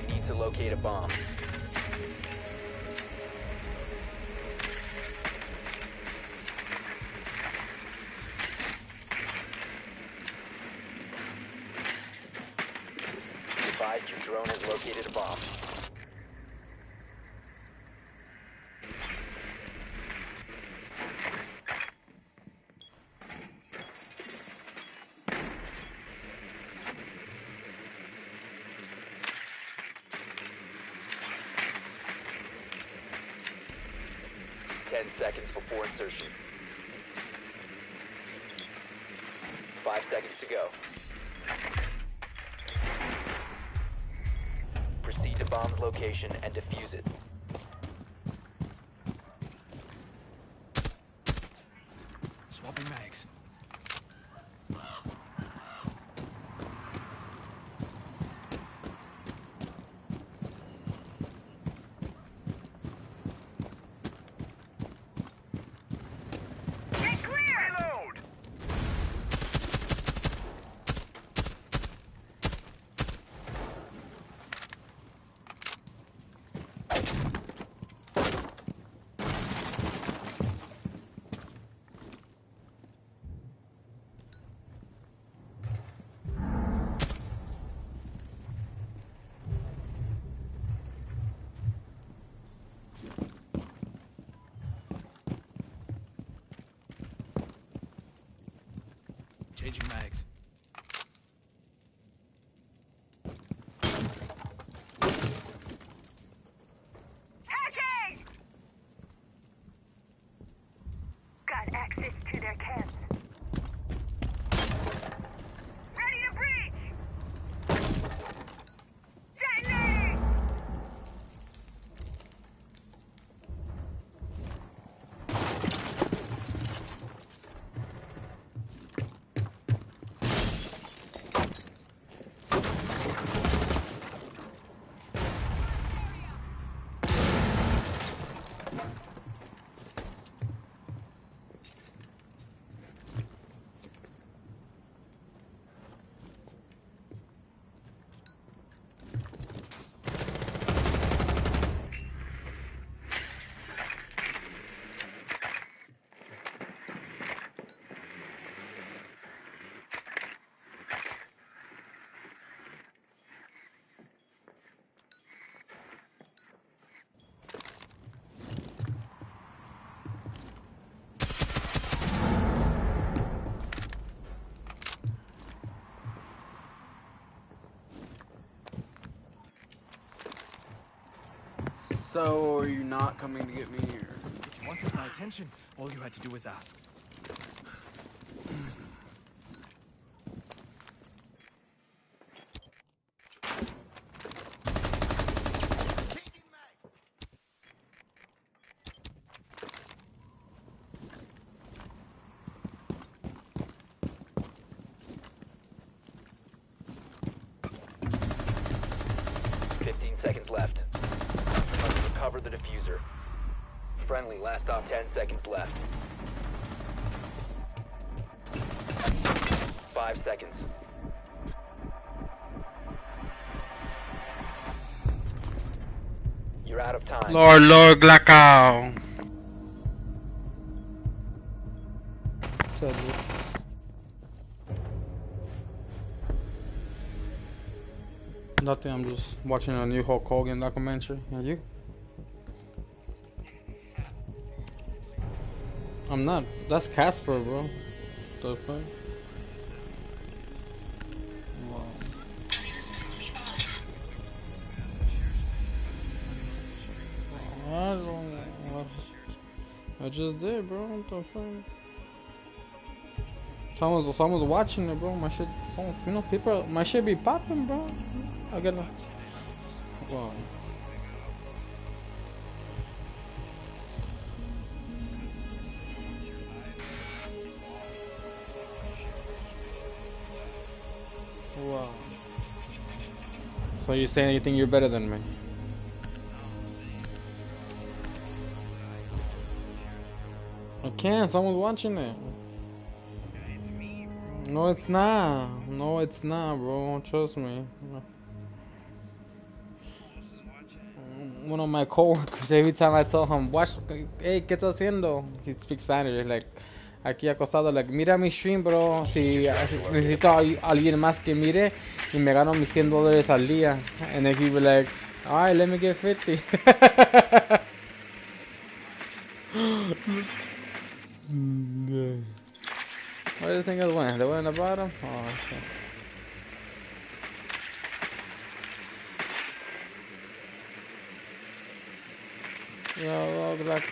friendly needs to locate a bomb. Advised your drone has located a bomb. Ten seconds before insertion. 5 seconds to go. Proceed to bomb's location and defuse it. Swapping mags. Get clear! Reload! Changing mags. Hacking! Got access to their camps. Ready to breach! Detonating! So, are you not coming to get me here? If you wanted my attention, all you had to do was ask. Seconds left. Must recover the diffuser. Friendly, last off 10 seconds left. 5 seconds. You're out of time. Lord Glackow. What's up, dude? Nothing, I'm just watching a new Hulk Hogan documentary. And you? I'm not. That's Casper, bro. The fuck? Wow. I just did, bro. What the fuck? Someone's watching it, bro. My shit, people, my shit be popping, bro. I gotta. Wow. Wow. So you saying you think you're better than me? I can't. Someone's watching it. No, it's not. No, it's not, bro. Trust me. one of my coworkers, every time I tell him, watch, hey, ¿qué estás haciendo? He speaks Spanish, like, aquí acostado, like, mira mi stream, bro, si necesito a alguien más que mire, y me gano mis $100 al día. And then he be like, alright, let me get 50. Where this thing is went? The one in the bottom? Oh, shit. Yo, look like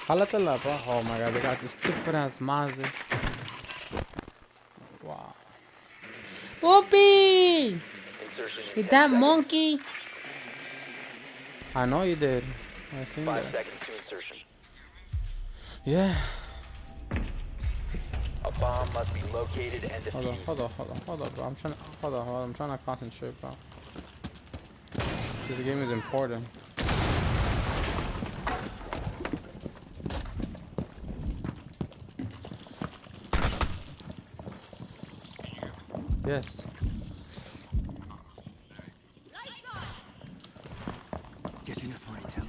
Jalatela, bro. Oh my god, they got this stupid ass Mazda. Wow. Poopy! Insertion in Did 10 that seconds. monkey? I know you did. I seen 5 that. seconds to insertion. Yeah. A bomb must be located and Hold on, defused. hold on, hold on, hold on, bro. I'm trying to concentrate, bro. This game is important. Yes. Getting us more intel.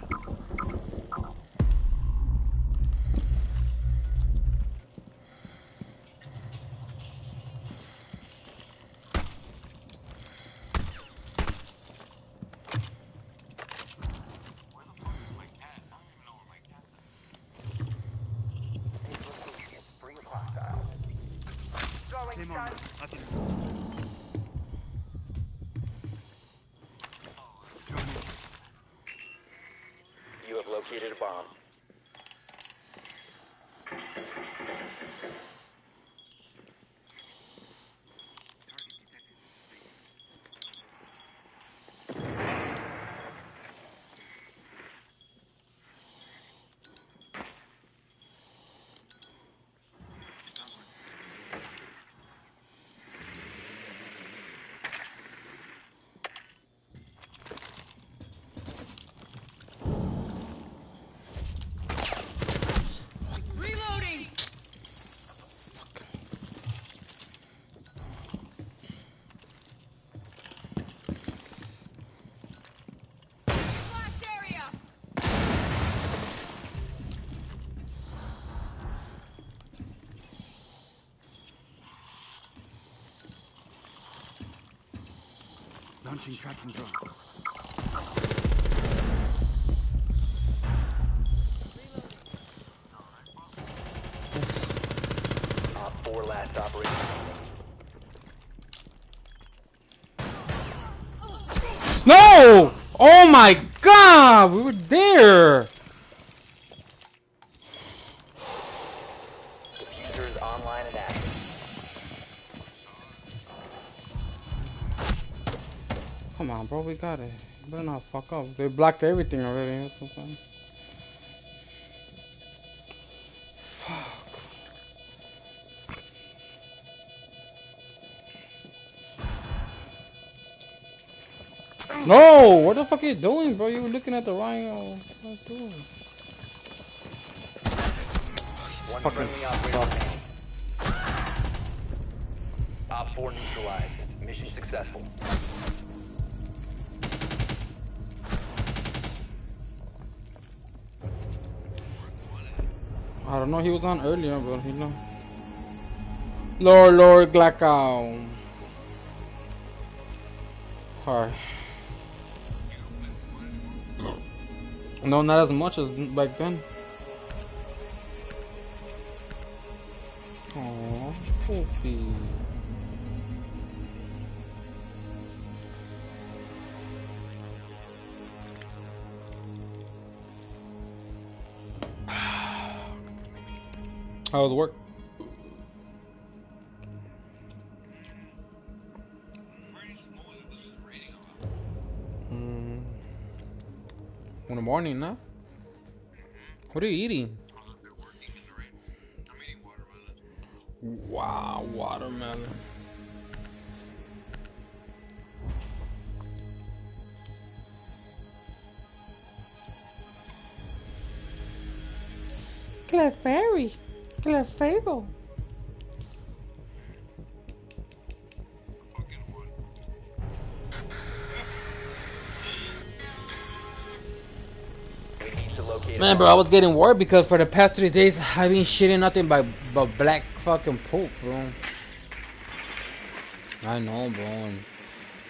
Game on. Nothing. You have located a bomb. Reloading! Blast area! Launching tracking drone. Op 4 last operating. No! Oh my god! We were there! Diffuser is online and active. Come on, bro, we got it. You better not fuck up. They blocked everything already. What the fuck? No! What the fuck are you doing, bro? You were looking at the wrong. What are you doing? One Fucking friendly operator fuck. remaining. Op 4 neutralized. Mission successful. I don't know, he was on earlier, but you know. Lord Glackow. Sorry. No, not as much as back then. Aww, Poopy. How was work? In the morning, no? What are you eating? I'm eating watermelon. Wow, watermelon. Clefairy. Clefairy. Fucking one. located. Man, bro, I was getting worried because for the past 3 days I've been shitting nothing but black fucking poop, bro. I know, bro. And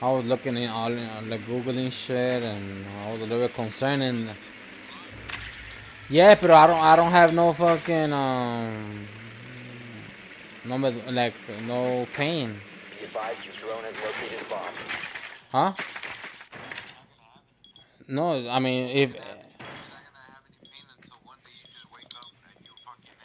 I was looking in all like googling shit, and I was a little bit concerned. And yeah, but I don't have no fucking like no pain, Be advised your drone has located a bomb. huh? No, I mean if. You're not gonna have any pain until one day you just wake up and you're fucking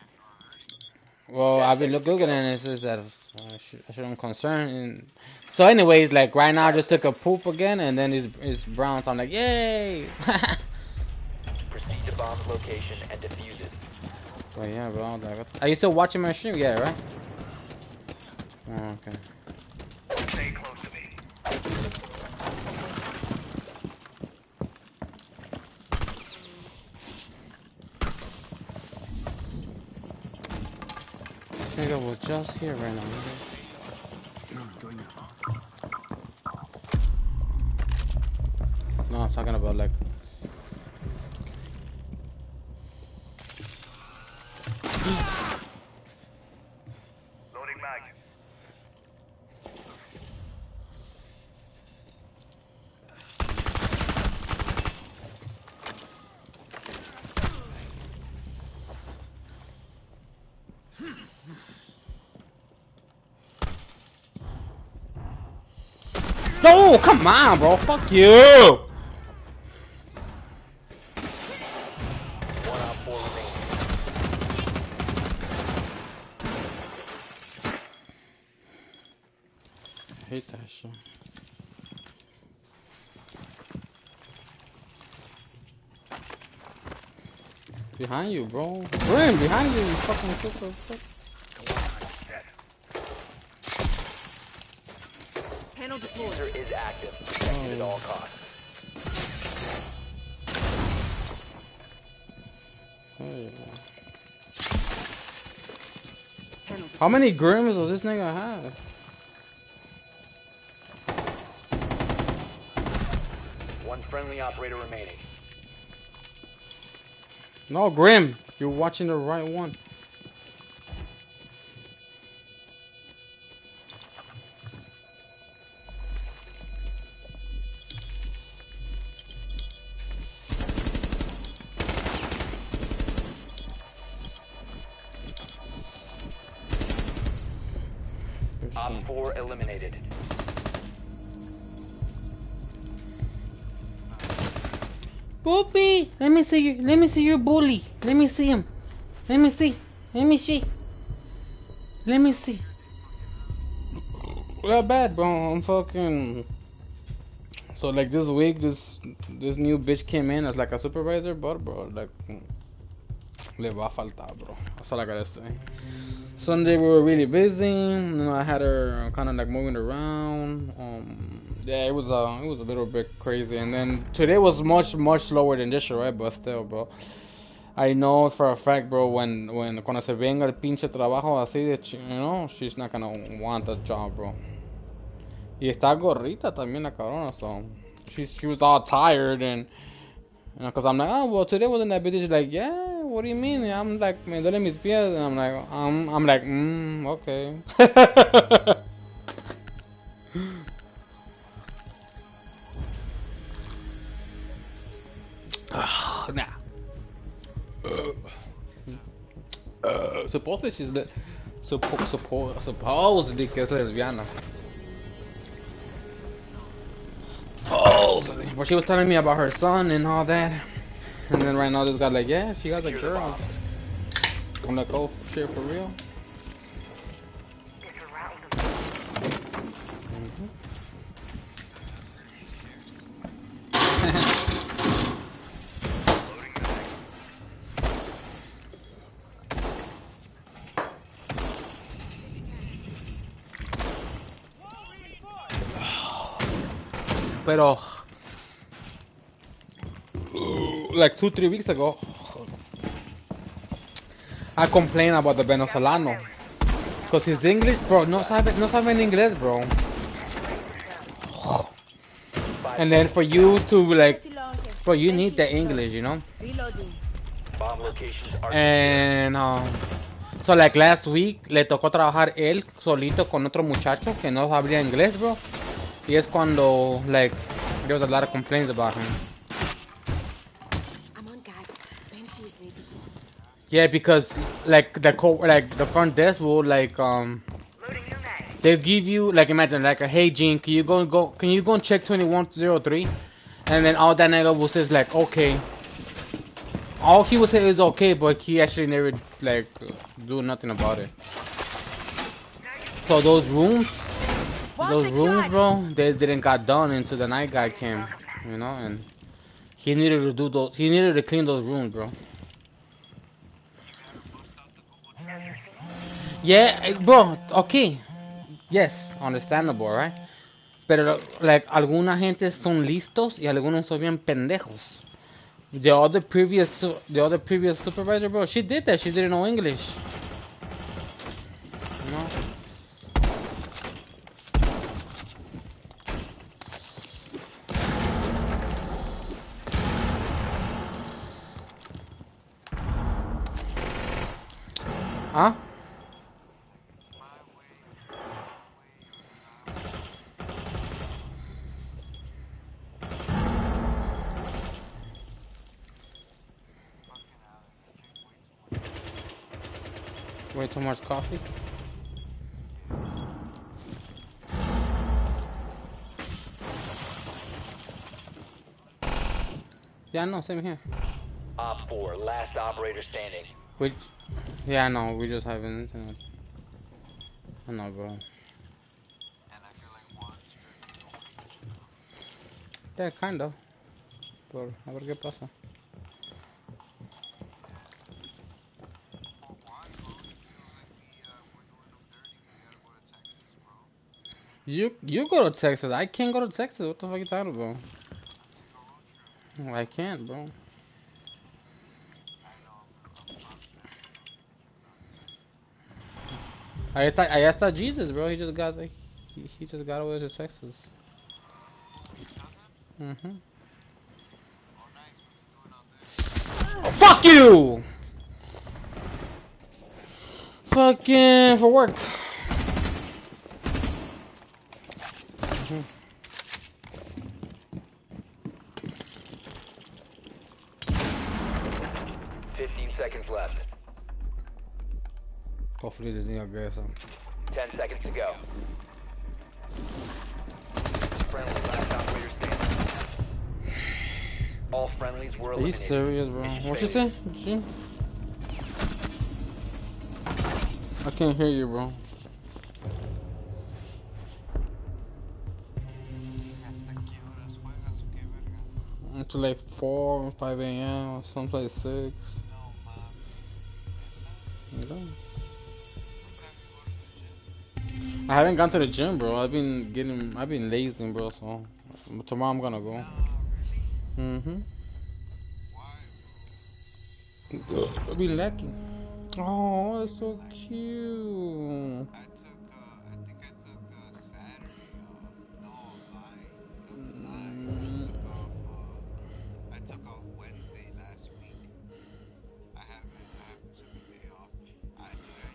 hurting. Well, I've been googling and it says that I shouldn't concern. And so, anyways, like right now I just took a poop again, and then it's brown. So I'm like, yay! Proceed to bomb's location and defuse it. But yeah, bro. Like, are you still watching my stream? Yeah, right? Oh, okay. Stay close to me. This nigga was just here right now. Drone going up. No, I'm talking about like. Loading mag. No, come on, bro. Fuck you. 1 op 4 remaining. I hate that shit. Behind you, bro. Grim, behind you, you fucking super. Panel deployed. Diffuser is active. Protected at all costs. Hey. Panel How many Grims does this nigga have? One friendly operator remaining. No, Grim. You're watching the right one. Op 4 eliminated. Poopy, let me see you. Let me see your bully. Let me see him. Let me see. Let me see. Let me see. Not bad, bro. I'm fucking. So like this week, this new bitch came in as like a supervisor, but bro, like le va a faltar, bro. That's all I gotta say. Sunday we were really busy. You know, I had her kind of like moving around. Yeah, it was a little bit crazy. And then today was much slower than this, right? But still, bro. I know for a fact, bro, when cuando se venga el pinche trabajo así de, you know, she's not gonna want that job, bro. Y está gorrita también la cabrona, so she was all tired and you know, cause I'm like, oh well, today wasn't that busy. She's like, yeah, what do you mean? I'm like, me duele mis pies, and I'm like, okay. Nah. Supposedly she's supposedly que es lesbiana. Supposedly. But she was telling me about her son and all that. And then right now this guy like, yeah, she got a girl. I'm like, oh shit, for real? Pero like 2-3 weeks ago I complained about the venezolano cause his English, bro, no saben inglés, bro. And then for you to like, bro, you need the English, you know. Reloading. Bomb locations are And so like last week le tocó trabajar él solito con otro muchacho que no sabía inglés, bro. Y es cuando like there was a lot of complaints about him. I'm on guard. Banshee is ready. Yeah, because like the front desk will like they give you like imagine like a hey Gene, can you go and check 2103, and then all that nigga will say is like okay. All he would say is okay, but he actually never like do nothing about it. So those rooms, bro, they didn't got done until the night guy came, you know, and he needed to do those. He needed to clean those rooms, bro. Yeah, bro. Okay. Yes, understandable, right? Pero like alguna gente son listos y algunos son bien pendejos. The other previous supervisor, bro, she did that. She didn't know English. You know? Huh? Way too much coffee. Yeah, no, same here. Op 4, last operator standing. Which, yeah, no, we just have internet. I know, bro. And I feel like one's drinking. Yeah, kind of. But a ver qué pasa. For one, bro, it feels like we're doing them dirty. We gotta go to Texas, bro. You go to Texas. I can't go to Texas. What the fuck you talking about? Single road trip. I can't, bro. I know. I'm Texas. I asked that Jesus, bro. He just got he just got over to Texas. Mhm. Oh, nice. What's he doing out there? Oh, fuck you! Fucking for work. 15 seconds left. Hopefully this thing will get some. 10 seconds to go. Friendly, last operator standing. All friendlies were Are you eliminated. serious, bro? Mission What you failure. say? Gene? I can't hear you, bro. ¿Hasta qué horas juegas o qué verga? Until like 4 or 5 a.m. or something like 6. No, man. You know? Nunca I haven't gone to the gym, bro. I've been lazy, bro. So tomorrow I'm gonna go. really? Mhm. Why, bro? I've been lacking. Oh, that's so cute. I think I took Saturday off. No, I'm lying. I took off Wednesday last week. I haven't took a day off. I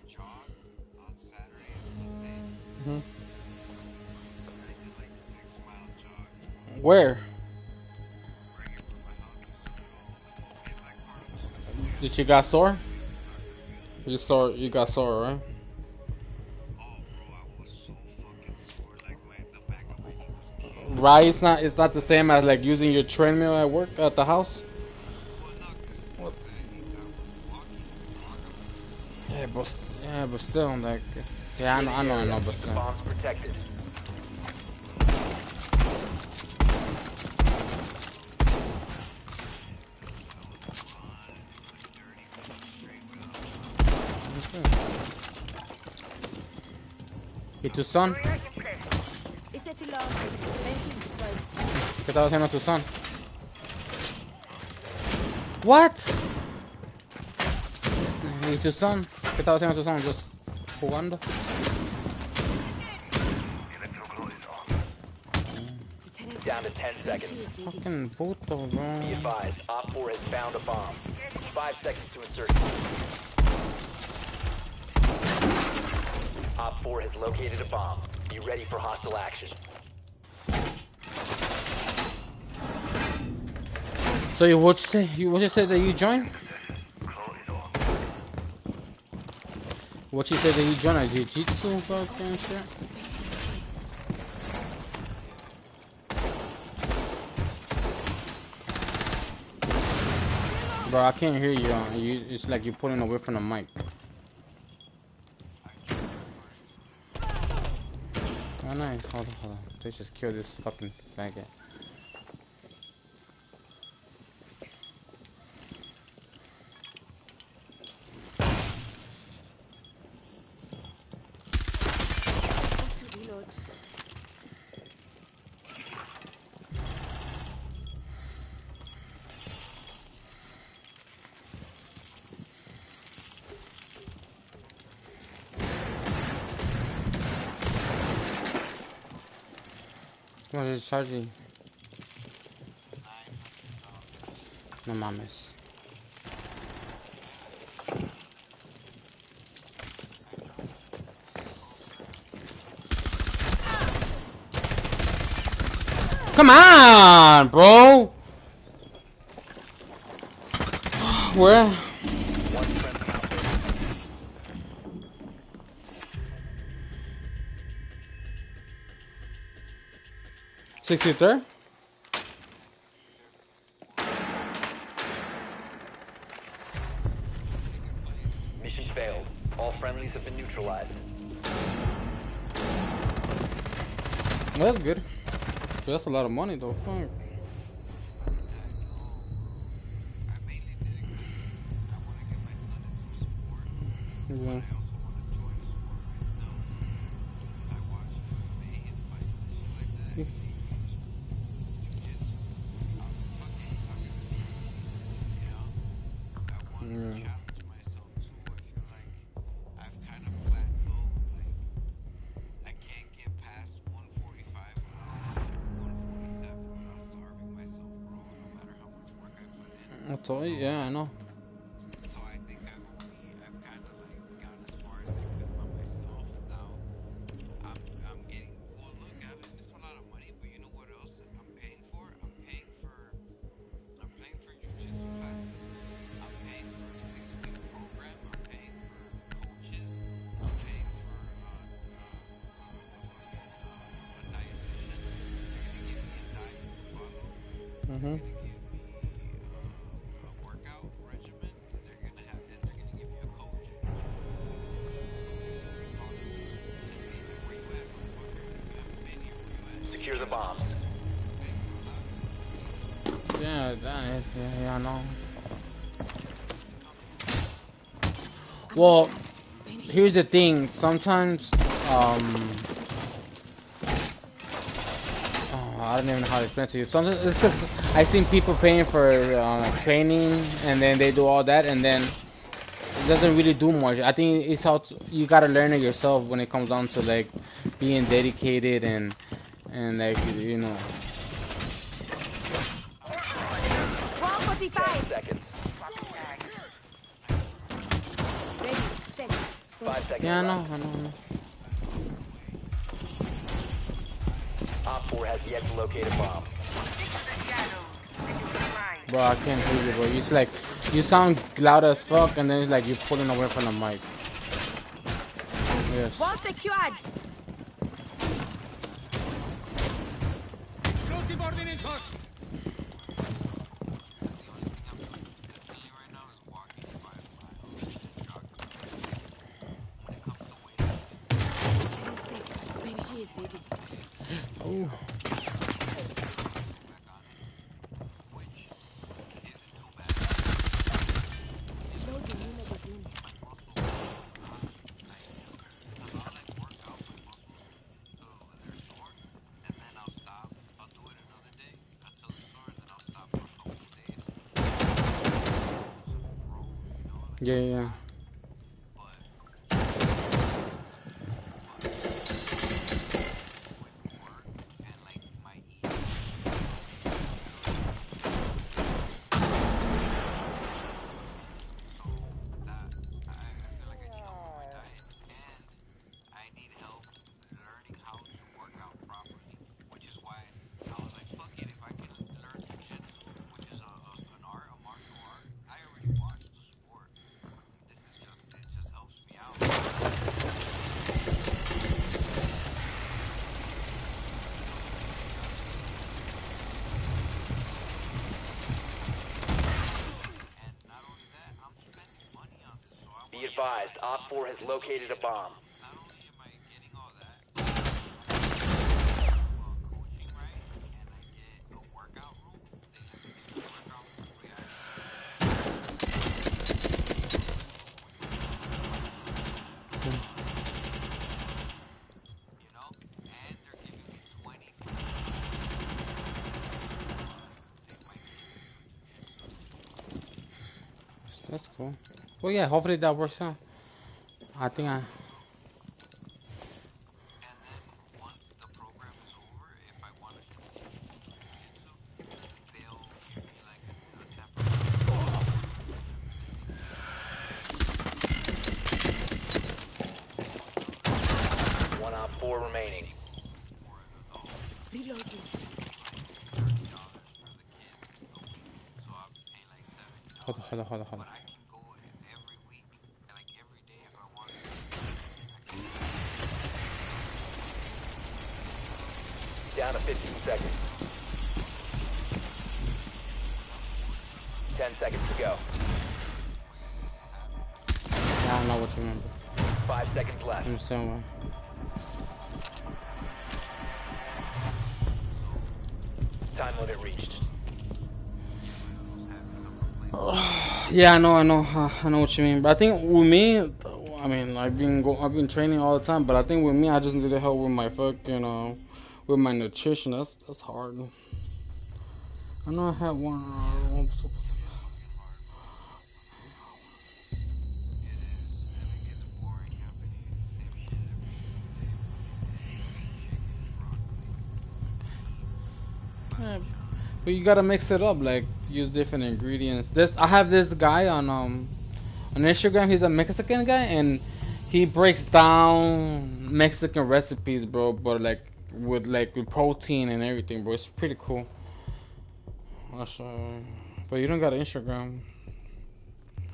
jogged on Saturday and Sunday. Mhm. I did like 6-mile jog. Where? Right here from my house to City Hall. It's like part of the Did you got sore? You got sore, right? Oh, bro, I was so fucking sore. Like the back of my knee was aching. Right, it's not the same as like using your treadmill at work at the house. Well, no, 'cause I was walking. Yeah, but still, like, yeah, I know, but The still. bomb's protected. ¿Y tu son? Is that too long? Banshee's deployed. ¿Qué estaba haciendo tu son? What? ¿Y tu son? ¿Qué estaba haciendo tu son? Just jugando. Electroclaw is on. Lieutenant, Down to 10 seconds. Fucking puto, Be bro. advised, Op 4 has found a bomb. 5 seconds to insertion. Op 4 has located a bomb. Be ready for hostile action. So you what you say? What you said that you joined? What you said that you joined? A jiu-jitsu fucking shit? Bro, I can't hear you. It's like you're pulling away from the mic. Oh, nice. Hold on. They just killed this fucking faggot. Reload. Come on, just charging. No mames. Come on, bro. Where? One friendly operator. 63rd? Mission failed. All friendlies have been neutralized. Well, that's good. But that's a lot of money though. Fuck. I mainly did it because I want to get my son into sport, Yeah. but I also want to join sport myself. Because I watch MMA and fight and shit like that. And I was like, fuck it, I'll give it a try. You know? I want to Yeah. challenge myself too. I feel like I've kind of plateaued. Like, I can't get past 145 without 147 without starving myself, bro. No matter how much work I put in. I told you, yeah, I know. So I think I've kind of like gone as far as I could by myself. Now I'm getting, well, look, Alan, it's a lot of money, but you know what else I'm paying for? I'm paying for jujitsu classes. I'm paying for a 6-week program. I'm paying for coaches. I'm paying for a dietitian. They're gonna give me a diet to follow. They're Mhm. gonna give me a workout regimen. They're gonna give me a coach. Where you at, motherfucker? You haven't been here. Where you at? Secure the bombs. Paying for a lot. Yeah, yeah, I know. Well, here's the thing. Sometimes, I don't even know how to explain to you. Sometimes it's because I've seen people paying for training, and then they do all that, and then it doesn't really do much. I think it's how you gotta learn it yourself when it comes down to like being dedicated and like you know. 145. Seconds. Ready. Set. 5 seconds Yeah, I know, left. I know. Op 4 has yet to locate a bomb. Bro, I can't hear you, bro. It's like you sound loud as fuck, and then it's like you're pulling away from the mic. Yes. Wall secured. Consistently right now is walking 5 miles and jogging. When it comes to weightlifting, Maybe she is ready. Ooh. back on it, which isn't too bad. Loading new magazine. My muscles, I'll like work out my muscles until they're sore, and then I'll stop. I'll do it another day until it's sore, and then I'll stop for a couple of days. Grow, you know, like Yeah, yeah. but with work and like my eating, advised, Op 4 has located a bomb. not only am I getting all that, coaching, right? And I get a workout room. They let me get the workout room where I you know, and they're giving me 20 to take my That's cool. Well, yeah, hopefully that works out. I think I. and then once the program is over, if I want to continue jiu-jitsu, they'll give me like a temporary. One Op 4 remaining. Reloading. $30 for the kids a week, so I'll be paying like $70. Hold on. But I can go every week, like every day if I want to. Down to 15 seconds. 10 seconds to go. I don't know what you mean. 5 seconds left. I'm saying what. Time limit reached. Yeah, I know what you mean. But I think with me, I mean, I've been training all the time. But I think with me, I just need to help with my fucking with my nutrition. That's hard. I know I had one. It gets boring having to eat the same shit every day. But you gotta mix it up, like use different ingredients. I have this guy on Instagram. He's a Mexican guy, and he breaks down Mexican recipes, bro. But with protein and everything, bro. It's pretty cool. I'll show you. But you don't got an Instagram. Nah,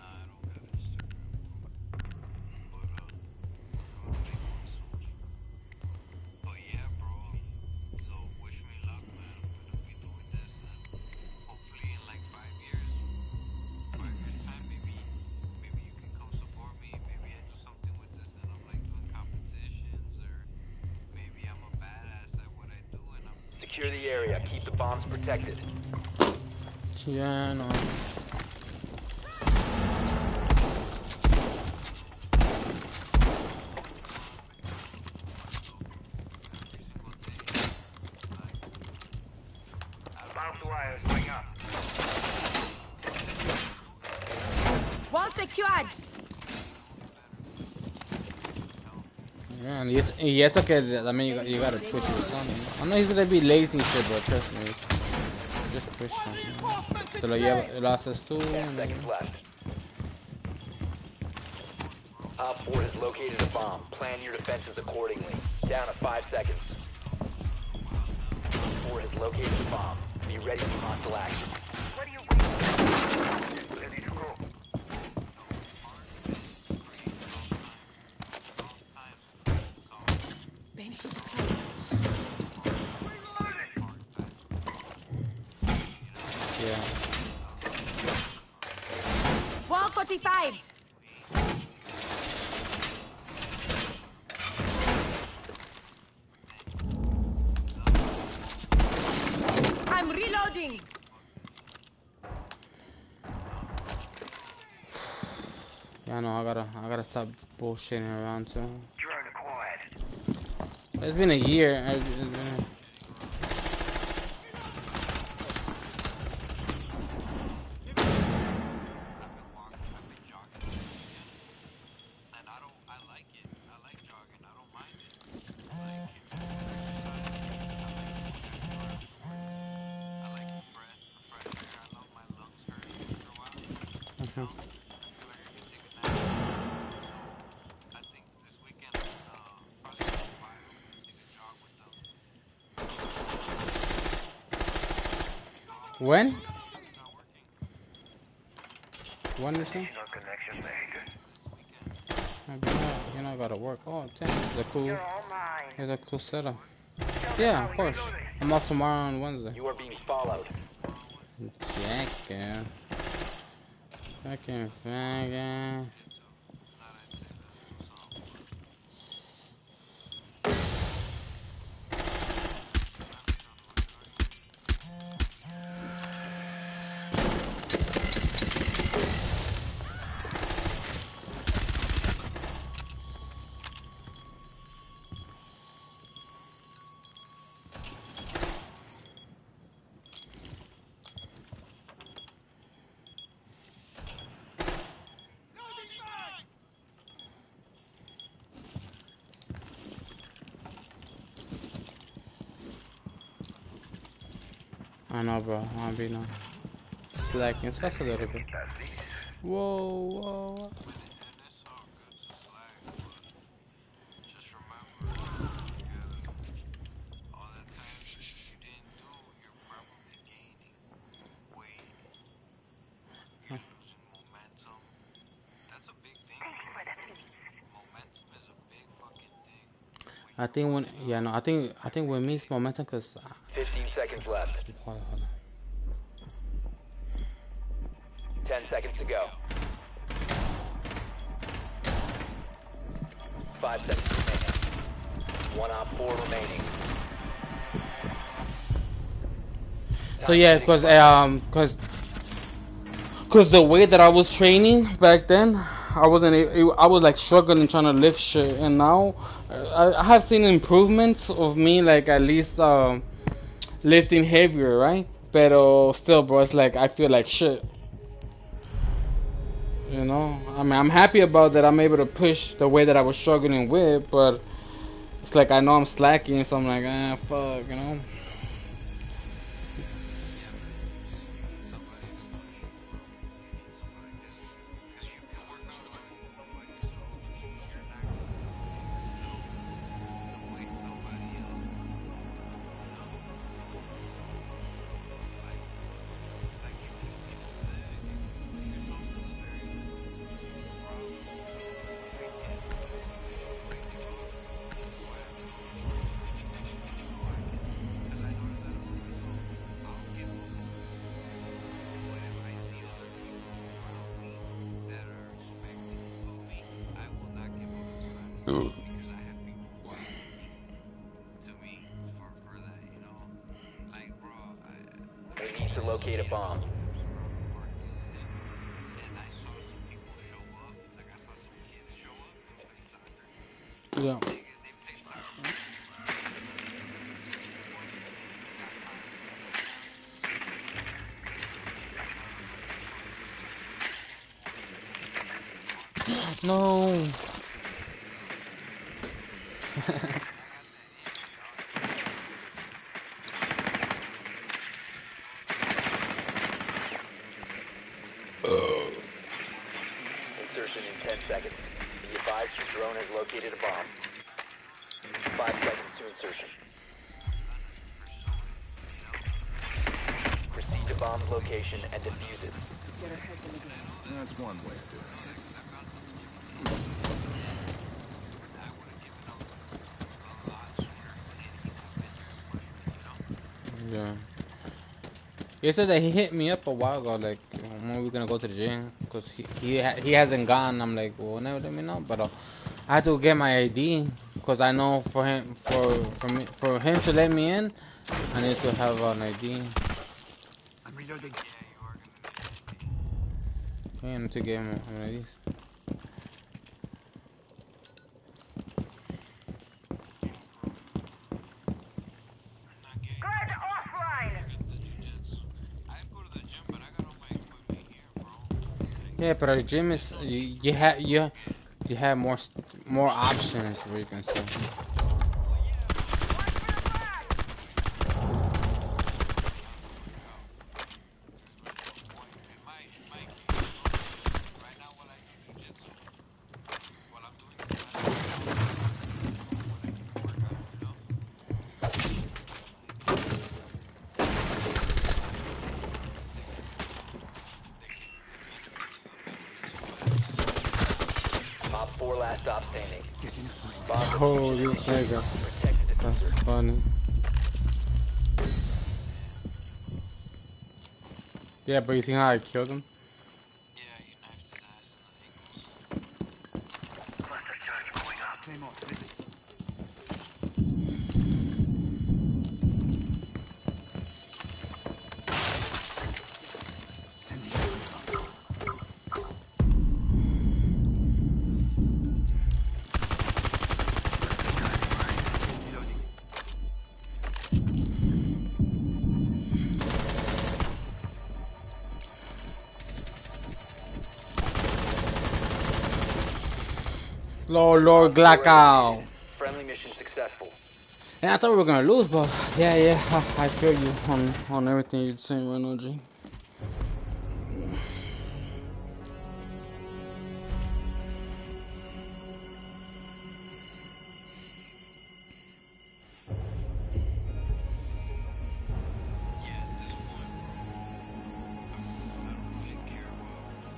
I don't have Instagram. But I'm gonna make one soon. But yeah, bro. So wish me luck, man. I'm gonna be doing this, and hopefully in like 5 years, 5 years time, maybe you can come support me. Maybe I do something with this, and I'm like doing competitions, or maybe I'm a badass at what I do, and I'm Secure the area. Keep the bombs protected. Yeah, I know. Bomb wires going up. Wall secured. Yeah, and it's okay. I mean, you gotta push your son. I know he's gonna be lazy and shit, but trust me, just push him. Te lo haces tú. 10 seconds left. Op 4 has located a bomb. Plan your defenses accordingly. Down to 5 seconds. Op 4 has located a bomb. Be ready for hostile action. What are you waiting for? Ready to go. Bench is closed. Yeah. Wall fortified. I'm reloading. Yeah, no, I gotta stop bullshitting around too. Drone acquired. It's been a year. It's been I've been jogging this weekend, and I like it. I like jogging. I don't mind it. Like, I like the fresh air. I love my lungs hurting after a while. You know? I feel like I can take a nap. I think this weekend, probably around 5, I'm gonna take a jog with them. when? It's not working When is it? No connection made. this weekend. You know, I gotta work. Oh, damn, it's a cool. You're all mine. It's a cool setup. Yeah, of course. I'm off tomorrow on Wednesday. You are being followed. Jacka. Fucking faggot. I know, bro. I'm be no slacking just a little bit. Whoa, whoa. And it's all good to slack, but just remember, all the times that you didn't do, you're probably gaining weight. You're losing momentum. That's a big thing. Momentum is a big fucking thing. I think when yeah no I think with me it's momentum cause 15 seconds left. hold on. 10 seconds to go. 5 seconds remaining. 1 op 4 remaining. So yeah, cause the way that I was training back then, I was like struggling trying to lift shit, and now I have seen improvements of me like at least lifting heavier, right? But still, bro, it's like I feel like shit. You know, I mean, I'm happy about that. I'm able to push the way that I was struggling with, but it's like I know I'm slacking, so I'm like, fuck, you know. We need to locate a bomb. Yeah. No. Insertion in 10 seconds. Be advised your drone has located a bomb. 5 seconds to insertion. Proceed to bomb's location and defuse it. Get our heads in the game. That's one way of doing it. Yeah. He said that he hit me up a while ago, like when we were gonna go to the gym, cause he hasn't gone. I'm like, well, never let me know. But I had to get my ID, cause I know for him to let me in, I need to have an ID. I'm reloading. I need to get him one of these. Guard offline. Yeah, but our gym is you have more options where you can stay. Op 4 last stop standing. Oh, this nigga. Protect the diffuser. That's funny. Yeah, but you see how I killed him? Cluster charge going up. Claymore, ready. Sending control. Reloading. Lord Glackow. Friendly mission successful. And I thought we were gonna lose, but yeah, I feel you on everything you're saying right now, G. Yeah, at this point, bro, I don't really care about the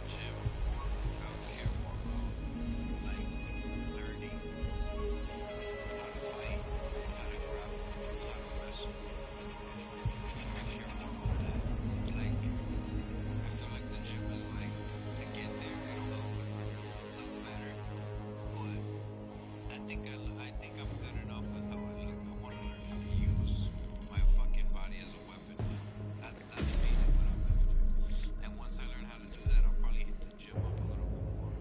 gym. I don't care more about like learning how to fight, how to grapple, how to wrestle. I care more about that. Like, I feel like the gym is like to get there. It'll help me look better, but I think I'm good enough with how I look. I want to learn how to use my fucking body as a weapon now. That's mainly what I'm after. And once I learn how to do that, I'll probably hit the gym up a little bit more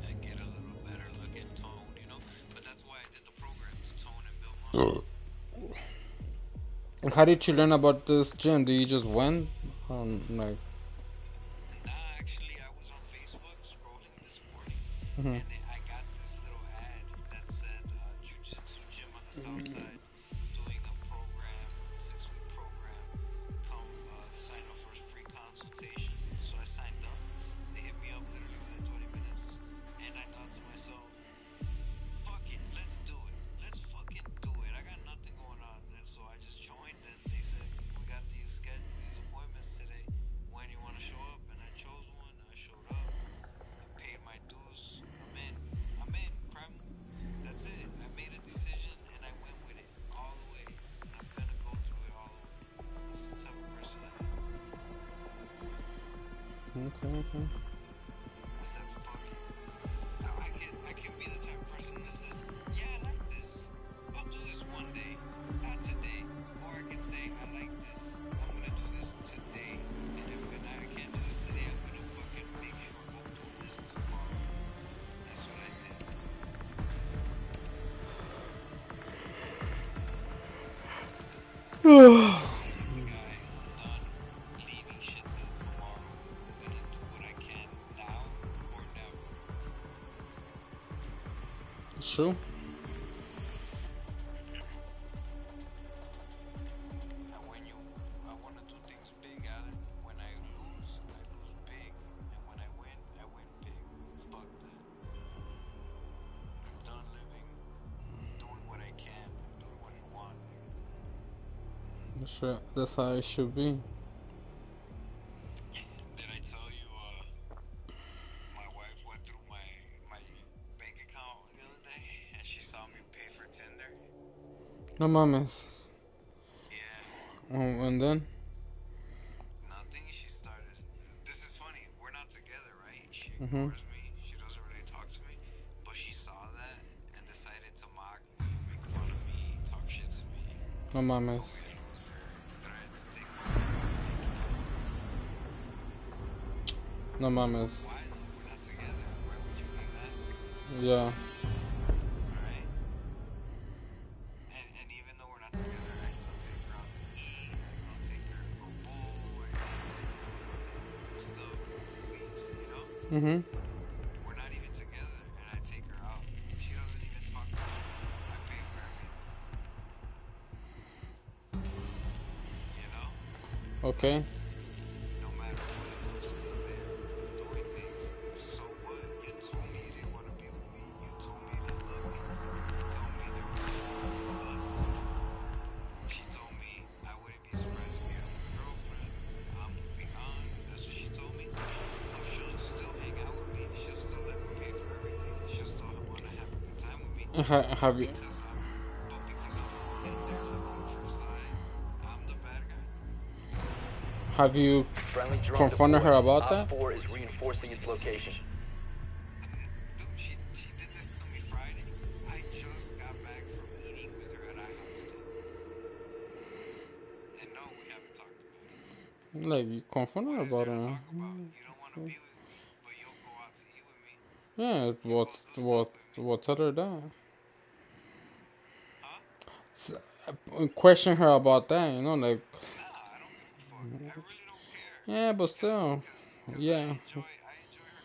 and get a little better looking tone, you know. But that's why I did the program to tone and build muscle. How did you learn about this gym? Did you just went? Like, Nah, actually, I was on Facebook scrolling this morning, mhm. and I got this little ad that said Jiu-Jitsu gym on the south side doing a program, 6-week program. Come sign up for a free consultation. So I signed up. They hit me up literally within 20 minutes, and I thought to myself, fuck it, let's do it. Let's fucking do it. I got nothing going on, and so I just joined, and they said we got these appointments today. When you want to show up, and I chose one. I showed up. I paid my dues. I'm in. I'm in. Primal. That's it. I made a decision, and I went with it all the way. And I'm gonna go through it all the way. That's the type of person I am. Okay. I said, fuck it. I can be the type of person that says, yeah, I like this. I'll do this one day, not today. Or I can say, I like this. I'm gonna do this today. And if I can't do this today, I'm gonna fucking make sure I'm doing this tomorrow. That's what I did. I'm the guy. I'm done leaving shit till tomorrow. I'm gonna do what I can now or never. It's true. And I want to do things big, Alan. When I lose big. And when I win big. Fuck that. I'm done living, doing what I can, and doing what I want. Sure. That's how it should be. Did I tell you, my wife went through my bank account the other day, and she saw me pay for Tinder? No mames. Yeah. And then? Nothing. She started. This is funny. We're not together, right? She Mhm. ignores me. She doesn't really talk to me. But she saw that and decided to mock me, make fun of me, talk shit to me, No call mames. me a loser, threaten to take money from my bank account. No mames. Why though? We're not together. Why would you believe that? Yeah. Right? And even though we're not together, I still take her out to eat. I go take her to go bowl. I take her to fucking do stuff, movies, you know? Mhm. We're not even together, and I take her out. She doesn't even talk to me. I pay for everything. You know? Okay. No matter what, I'm still there. I'm doing things. So what? You told me you didn't want to be with me. You told me you didn't love me. You told me there was no more of us. She told me I wouldn't be surprised if you had a girlfriend. I'm moving on. That's what she told me. She'll still hang out with me. She'll still let me pay for everything. She'll still want to have a good time with me. Have you Because I'm on Tinder looking for a sign, I'm the bad guy. have you Friendly drone confronted her deployed. about Op that? 4 is reinforcing its location. Dude, she did this to me Friday. I just got back from eating with her at IHOP today. And no, we haven't talked about it. Like, you confronted her What is about there to it. talk about? You don't want to be with me, but you'll go out to eat with me. Yeah, You'll go do stuff with me. what tell her that? Huh? Question her about that, you know, like, Nah, I don't give a fuck. I really don't care. yeah, but still, Cause yeah. I enjoy her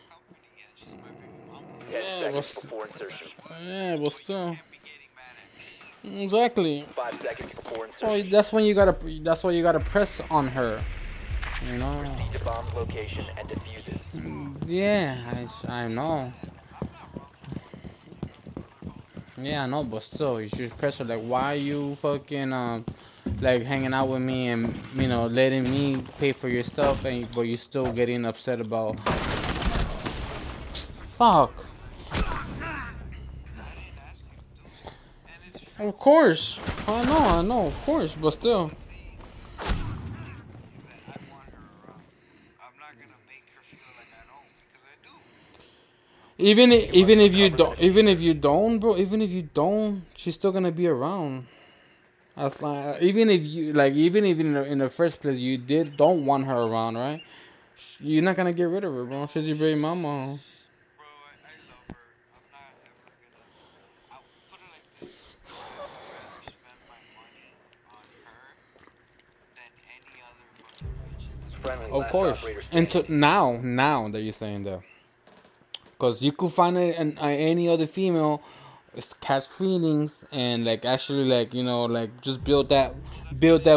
company, and she's my baby mama. Yeah, seconds but before insertion. yeah, but still, Can't be getting mad at me. exactly. 5 seconds before Oh, insertion. that's when you gotta. That's why you gotta press on her. You know. Proceed to bomb's location and defuse it. Yeah, I know. I'm not wrong for wanting Yeah, I know, but still, you should press her. Like, why are you fucking like hanging out with me and letting me pay for your stuff, and but you still getting upset about? Fuck. Of course, I know, of course, but still. I want her around. I'm not gonna make her feel like I don't, because I do. Even if you don't, bro, even if you don't, she's still gonna be around. That's like, even if you like, even if in the first place you don't want her around, right? You're not gonna get rid of her, bro. She's your baby mama. Bro, I love her. I'm not ever gonna. I'll put it like this. I would rather spend my money on her than any other fucking bitch in this Friendly, Of last course. operator And standing. to now that you're saying that, because you could find any other female, catch feelings and like actually like like just build that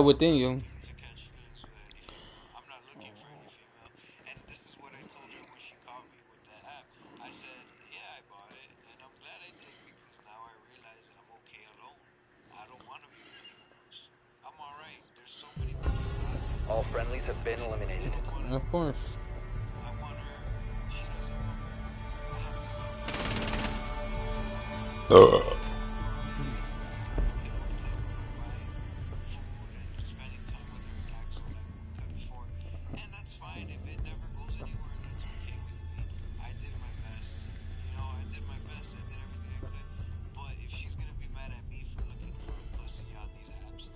within you. to catch feelings with any female. I'm not looking for any female. And this is what I told her when she caught me with that app. I said, yeah, I bought it, and I'm glad I did because now I realize I'm okay alone. I don't want to be with anyone else. I'm alright. There's so many fucking thoughts. All friendlies have been eliminated. Of course. I want her. She doesn't want me. I have to love her. Spending time with her and acting like we could before. And that's fine. If it never goes anywhere, that's okay with me. I did my best. I did my best. I did everything I could. But if she's gonna be mad at me for looking for a pussy on these apps,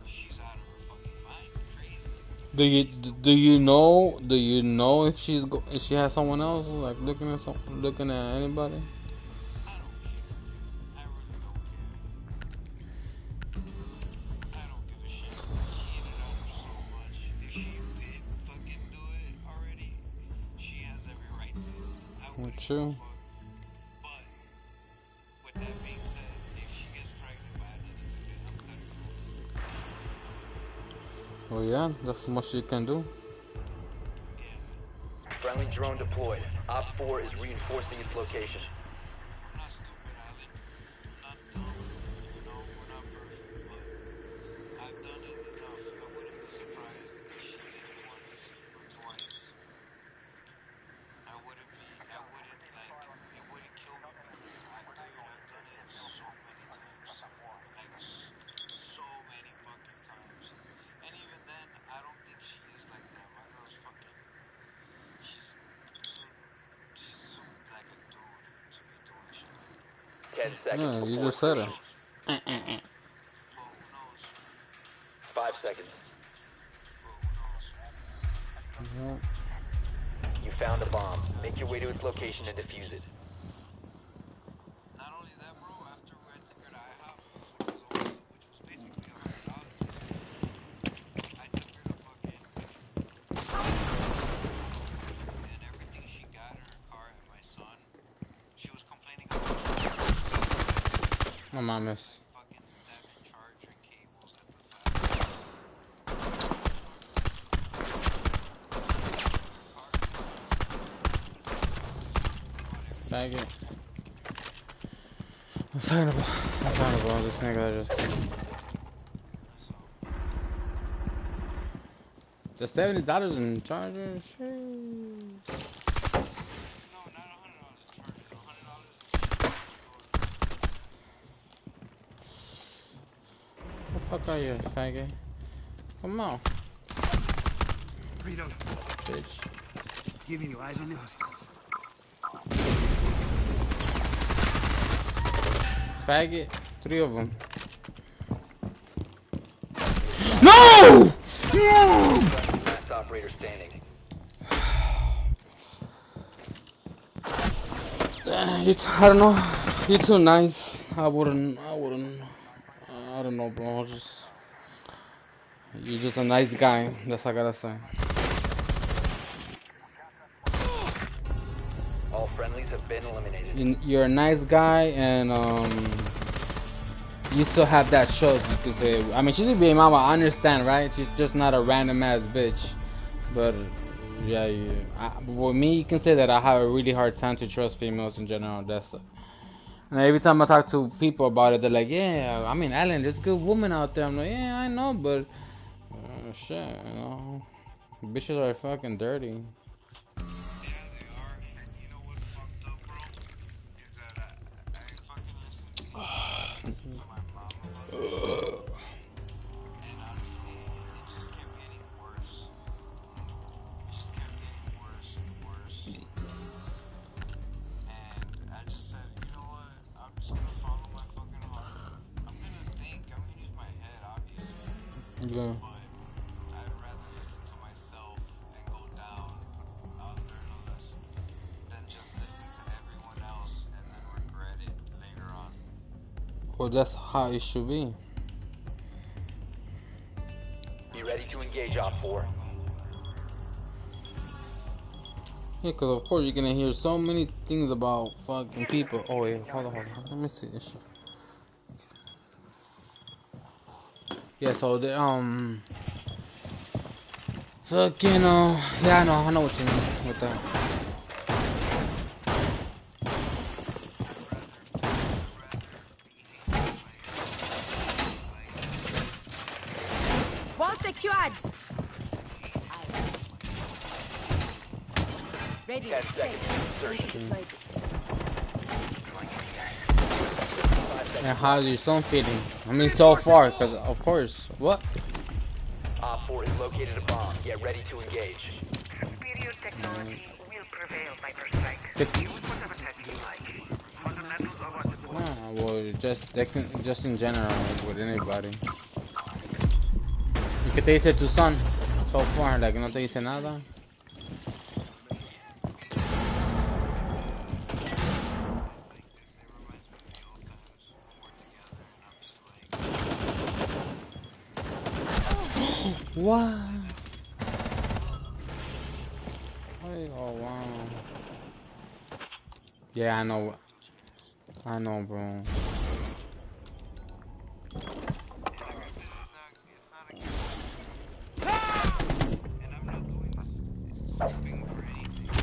she's out of her fucking mind. Crazy. Do you know if if she has someone else like looking at anybody? I don't care. I really don't care. I don't give a shit. She ended up so much. If she did fucking do it already, she has every right to. I wouldn't give a True. fuck. But with that being said, if she gets pregnant by another dude, I'm cutting her. Well, yeah, that's much you can do. Friendly drone deployed. Op 4 is reinforcing its location. We're not stupid, Allen. We're not dumb. We're not perfect, but I've done it enough. I wouldn't be surprised if she did it once or twice. It wouldn't kill me because I've done it so many times. Like, so many fucking times. And even then, I don't think she is like that. My girl's fucking, she's like a dude to be doing shit like that. 10 seconds No, you before just said it. insertion. 5 seconds. Yeah. You found a bomb. Make your way to its location and defuse it. Not only that, bro, after I took her to IHOP, which was basically $100, I took her to fucking, and everything she got in her car and my son, she was complaining about No mames. fucking 7 charger cables at the fast. Faggot. I'm talking about this nigga that just. The $70 in chargers. Shit. No, not $100 in charges, $100 What the fuck are you, faggot? Come on, Reload. bitch. Giving you eyes on the hostiles. Faggot. 3 of them. No! No! Last operator standing. I don't know. You're too nice. I wouldn't. I don't know, bro. You're just a nice guy. That's all I gotta say. All friendlies have been eliminated. you're a nice guy, and you still have that trust. You could say, I mean, she's a baby mama. I understand, right? She's just not a random ass bitch. But yeah, with me, you can say that I have a really hard time to trust females in general. And every time I talk to people about it, they're like, "Yeah, I mean, Alan, there's good women out there." I'm like, "Yeah, I know, but shit, you know, bitches are fucking dirty." Yeah, they are. And you know what's fucked up, bro? Is that I fucking listened to my mom about this. And honestly, it just kept getting worse. It just kept getting worse and worse. And I just said, you know what? I'm just gonna follow my fucking heart. I'm gonna think. I'm gonna use my head, obviously. Yeah. But I'd rather listen to myself and go down. I'll learn a lesson than just listen to everyone else and then regret it later on. Well, that's how it should be. Be ready to engage Op 4. Yeah, because of course you're gonna hear so many things about fucking people. Oh wait, hold on. Let me see this shit. Yeah, so the fucking yeah, I know what you mean with that. Wall secured. Ready. 10 seconds. Insertion. Deployed. And how's your son feeling? I mean, so far, because of course, what? Op 4 has located a bomb. Get ready to engage. Superior technology will prevail, Viper Good. Use whatever tech you like. Fundamentals are what's important. Well, just in general with anybody. ¿Y qué te dice tu son? So far, like, no te dice nada. What? Oh wow. Yeah, I know. I know, bro.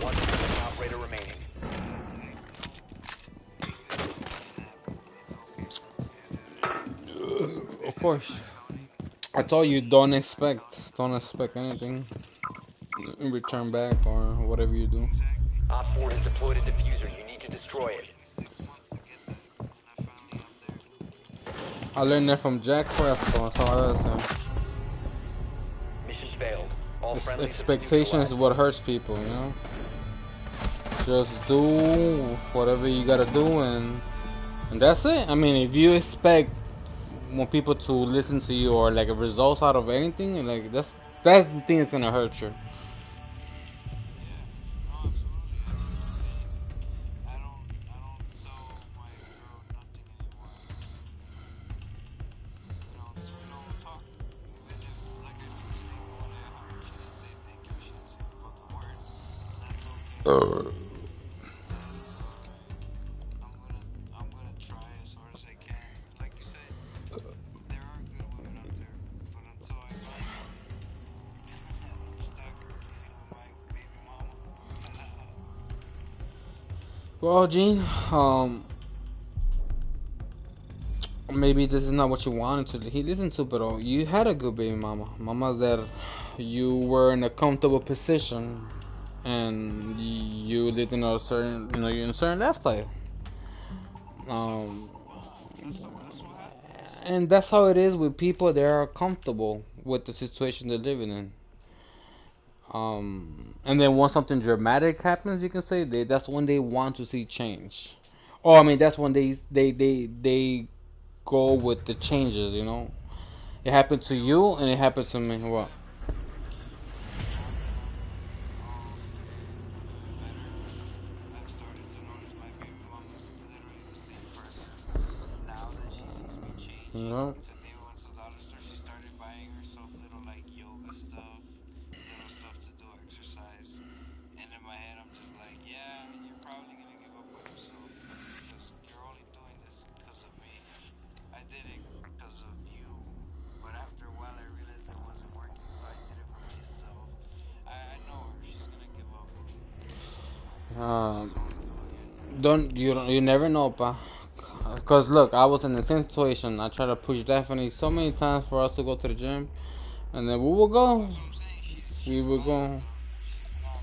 One operator remaining. Of course. I told you don't expect anything in return back or whatever you do. Op 4 has deployed a diffuser. You need to destroy it. I learned that from Jack Fresco. That's all I say. Mission failed. All friendlies have been Expectation is neutralized. what hurts people, you know? Just do whatever you gotta do and that's it. I mean, if you expect want people to listen to you or like a results out of anything, and like that's the thing that's gonna hurt you. I don't tell my girl nothing anymore. You know, so we don't talk. Even if, like I seriously wanted to help her, she didn't say thank you, she didn't say a fucking word. That's okay. That's alright. I'm gonna try as hard as I can. Like you said, there are good women out there, but until I find one, I'm stuck with my baby mama. Well, Gene, maybe this is not what you wanted to listen to, but you had a good baby mama that you were in a comfortable position and you lived in a certain, you know, you're in a certain lifestyle. And that's how it is with people that are comfortable with the situation they're living in. And then once something dramatic happens, you can say that's when they want to see change. Or I mean, that's when they go with the changes. You know, it happened to you and it happened to me. What? I've started to notice my baby mama's literally the same person. Now that she sees me change, You know? today we went to the dollar store, she started buying herself little like yoga stuff, little stuff to do exercise. And in my head I'm just like, yeah, you're probably gonna give up on yourself. You never know, pa. Cause look, I was in the same situation. I tried to push Daphne so many times for us to go to the gym, and then we would go. That's what I'm saying. She's We would strong go. enough. She's not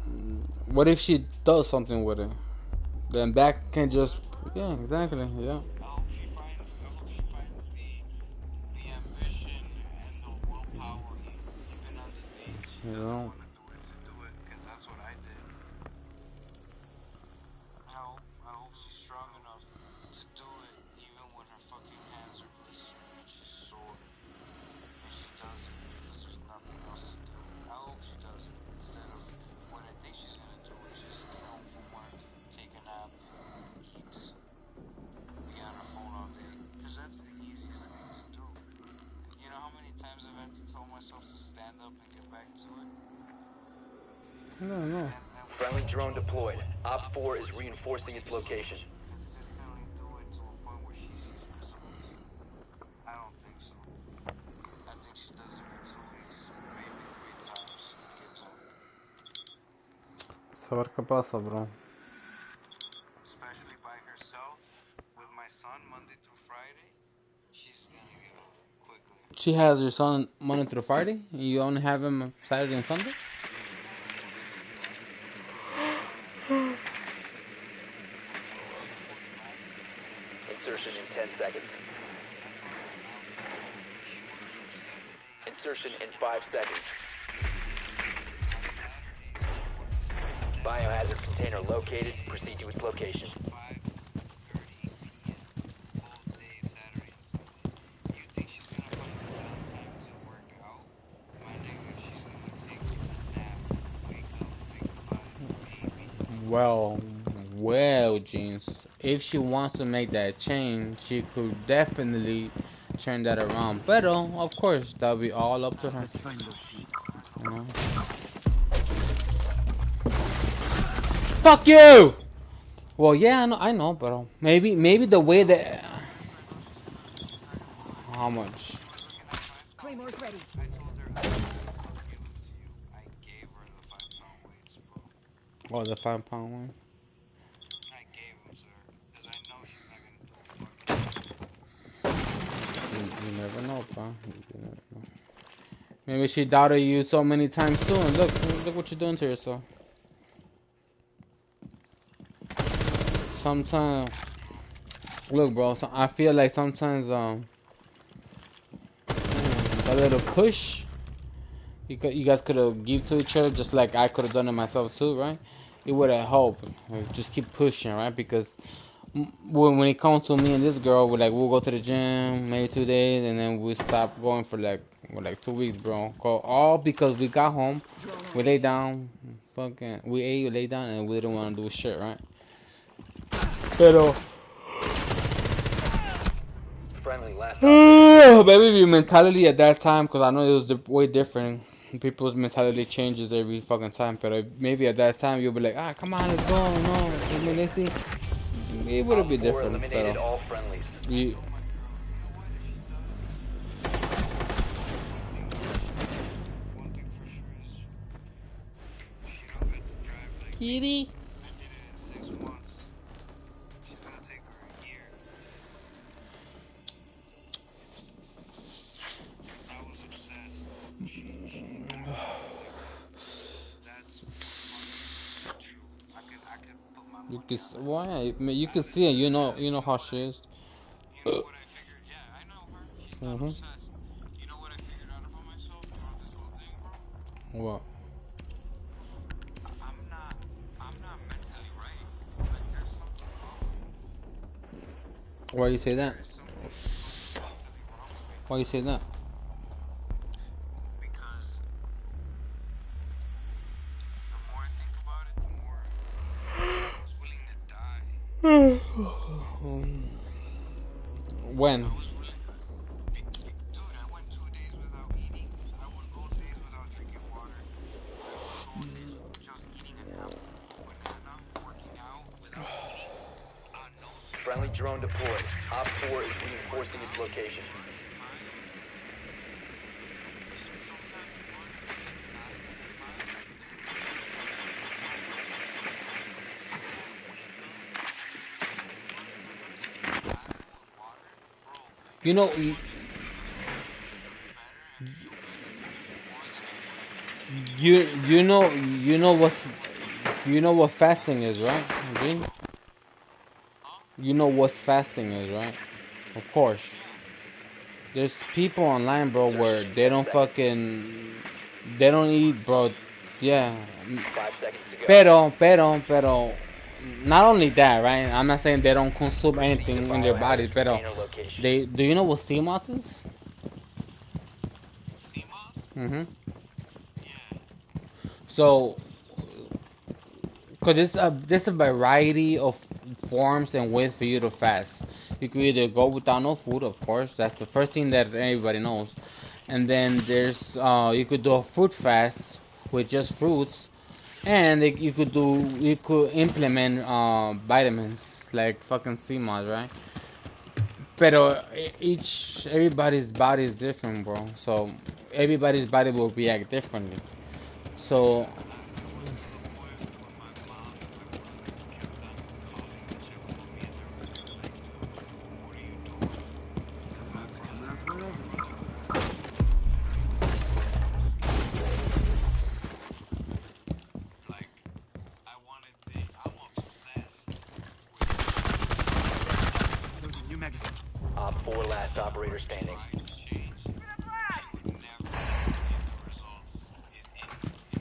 gonna do it. What if she does something with it? Then that can just, yeah, exactly, yeah. I hope she finds the ambition and the willpower even on the days she You doesn't know. want to do it, because that's what I did. I hope she's strong enough to do it even when her fucking hands are blistered and she's sore. And she does it because there's nothing else to do. I hope she does it instead of what I think she's gonna do, which is get home from work, take a nap, eat, be on her phone all day. Because that's the easiest thing to do. You know how many times I've had to tell myself to stand up and get back to it? No. And Friendly drone deployed. Op 4 is reinforcing its location. consistently do it to a point where she sees results. I don't think so. I think she does it for 2 weeks, maybe 3 times, gives up. Saber qué pasa, bro. Especially by herself, with my son Monday through Friday, she's gonna give up quickly. She has your son Monday through Friday, and you only have him Saturday and Sunday? Insertion in 10 seconds. Insertion in 5 seconds. Biohazard container located. Proceed to its location. 5:30 p.m. all day Saturday and Sunday. You think she's gonna find the downtime to work out? My nigga, she's gonna take a nap, wake up, think about it, maybe. Well, Jeans. If she wants to make that change, she could definitely turn that around. But of course, that'll be all up to her. Let's find those sheep. You know? Fuck you! Well, yeah, I know, but maybe the way that. How much? Claymore ready. I told her I would give it to you. I gave her the 5-pound weights, bro. Oh, the 5-pound one. I gave them to her because I know she's not gonna do a fucking. You never know, bro. You never know. Maybe she doubted you so many times too, and look what you're doing to yourself. Sometimes, look, bro. So I feel like sometimes, a little push. You guys could have give to each other, just like I could have done it myself too, right? It would have helped. Just keep pushing, right? Because when it comes to me and this girl, we'll go to the gym maybe 2 days, and then we stop going for like 2 weeks, bro. All because we got home, we lay down, we ate, lay down, and we didn't want to do shit, right? Pero Friendly last baby, your mentality at that time, because I know it was way different. People's mentality changes every fucking time, but maybe at that time you'll be like, come on, let's go, no, let's see. It would have been Op 4 different, eliminated but all friendlies. you. One thing for sure is she don't get to drive like Kitty. I did it in 6 months. She's gonna take her a year. I was obsessed. That's true. I could put my You money can, on why? You can see it. You know how she is. You know what I figured? Yeah, I know her. She's not Mhm. obsessed. You know what I figured out about myself throughout this whole thing, bro? What? I'm not mentally right. Like there's something wrong. Why you say that? There's something mentally wrong with me. Why you say that? Because the more I think about it, the more I was willing to die. When? I was willing. Dude, I went 2 days without eating. I would go days without drinking water. I would go days just eating an apple, banana, working out without eating. No food. Friendly drone deployed. Op 4 is reinforcing its location. You know, you know what fasting is, right? G? You know what fasting is, right? Of course. There's people online, bro, where they don't eat, bro. Yeah. 5 seconds to go. Pero, not only that, right? I'm not saying they don't consume anything in their bodies, pero Container location. do you know what CMOS is? CMOS? Mm-hmm. Yeah. So, cause there's a variety of forms and ways for you to fast. You could either go without no food, of course. That's the first thing that everybody knows. And then there's you could do a fruit fast with just fruits, and you could implement vitamins like fucking CMOS, right? Pero everybody's body is different, bro. So everybody's body will react differently. So That's whatever. Like, I'm obsessed There's a new magazine. Op 4 last operator standing. with trying to change. I would never get the results in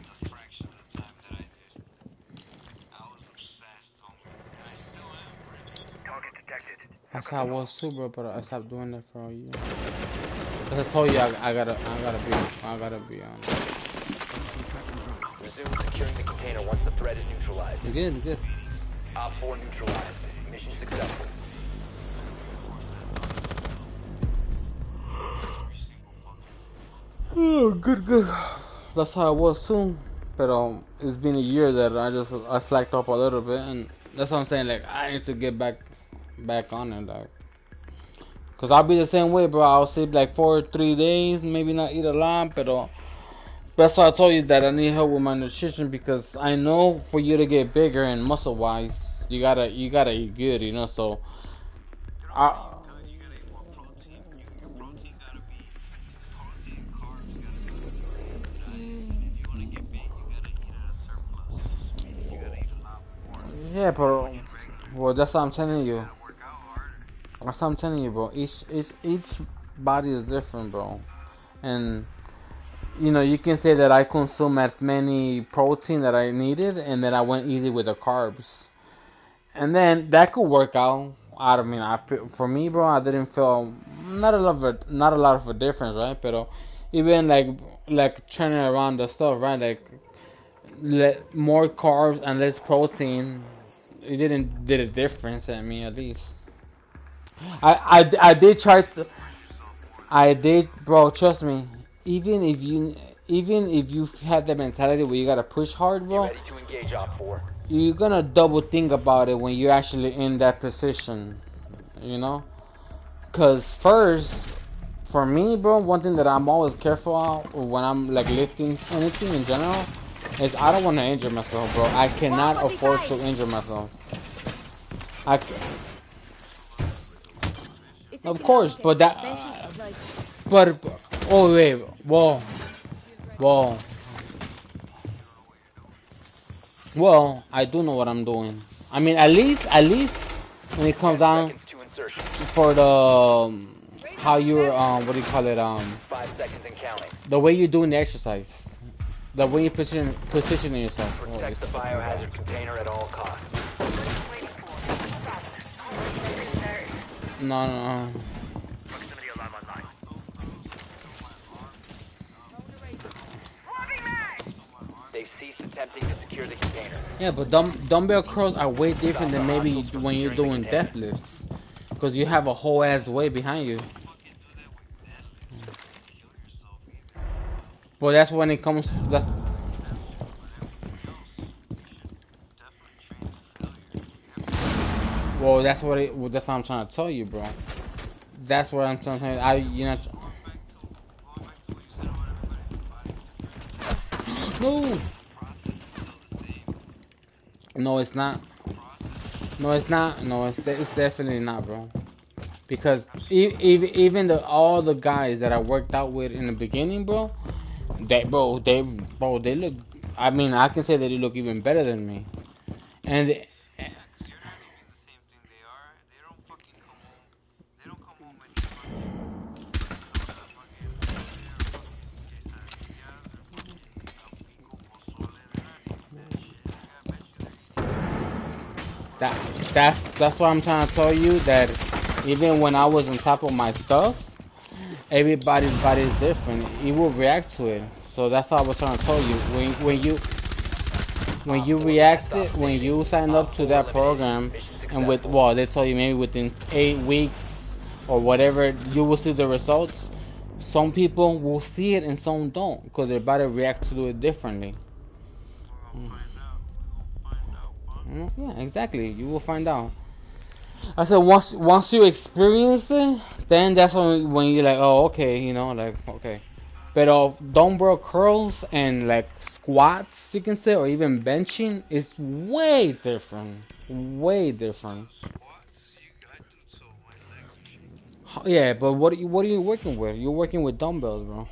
the fraction of the time that I did. I was obsessed, homie. And I still am, really. Target detected. that's how I was too, bro. But I stopped doing that for a year. Cause I told you I gotta be on. Resume securing the container once the threat is neutralized. You good? You good? Op 4 neutralized. Mission successful. Oh, good. That's how I was too. But it's been a year that I slacked up a little bit, and that's what I'm saying. Like I need to get back on it, like. Cause I'll be the same way, bro. I'll sleep like 3 days, maybe not eat a lot, but that's why I told you that I need help with my nutrition because I know for you to get bigger and muscle wise, you gotta eat good, you know. So, You gotta eat more protein. Your protein gotta be, protein and carbs gotta be good in your diet. If you wanna get big, you gotta eat at a surplus. You gotta eat a lot more. yeah, but well, that's what I'm telling you. You gotta work out harder. That's what I'm telling you, bro. Each body is different, bro. And you know, you can say that I consume as many protein that I needed, and then I went easy with the carbs, and then that could work out. I mean, for me, bro, I didn't feel not a lot of a difference, right? But even like turning around the stuff, right? Like more carbs and less protein, it did a difference. I mean, at least. I did try to. I did, bro. Trust me. Even if you have the mentality where you gotta push hard, Be bro, ready to engage Op 4. you're gonna double think about it when you're actually in that position. You know, cause first, for me, bro, one thing that I'm always careful of when I'm like lifting anything in general is I don't want to injure myself, bro. I cannot afford to injure myself. I. Of course, but that. But oh wait, whoa. Well, I do know what I'm doing. I mean, at least when it comes 10 down seconds to insertion. for the how you're what do you call it 5 seconds and counting. the way you're doing the exercise, the way you positioning yourself. Oh, Protect the this- biohazard container at all costs. No. Proximity alarm online. They've ceased attempting to secure the container. Yeah, but dumbbell curls are way different than maybe when you're doing deadlifts, because you have a whole ass weight behind you. But that's when it comes. That's well, that's what I'm trying to tell you, bro. That's what I'm trying to tell you. You know. No. No, it's not. No, it's not. No, it's definitely not, bro. Because even all the guys that I worked out with in the beginning, bro, they look. I mean, I can say that they look even better than me. And Yeah, 'cause you're not looking the same thing they are. They don't fucking come home. They don't come home and eat fucking, fucking quesadillas or fucking pico pozole. They're not eating that shit. I bet you they're eating. that that's what I'm trying to tell you, that even when I was on top of my stuff, everybody's body is different. You will react to it. So that's what I was trying to tell you. When Op you 4 last react stop it, when standing. you sign up Op to 4 that eliminated. program, Mission and with successful. well, they tell you maybe within 8 weeks or whatever, you will see the results. Some people will see it and some don't, because their body reacts to it differently. We're gonna find out. We're gonna find out, bud. Yeah, exactly. You will find out. I said once you experience it, then that's when you're like, oh, okay, like, okay. But dumbbell curls and like squats, you can say, or even benching is way different. Way different. Squats, I do so my legs are shaking. Yeah, but what are you working with? You're working with dumbbells, bro.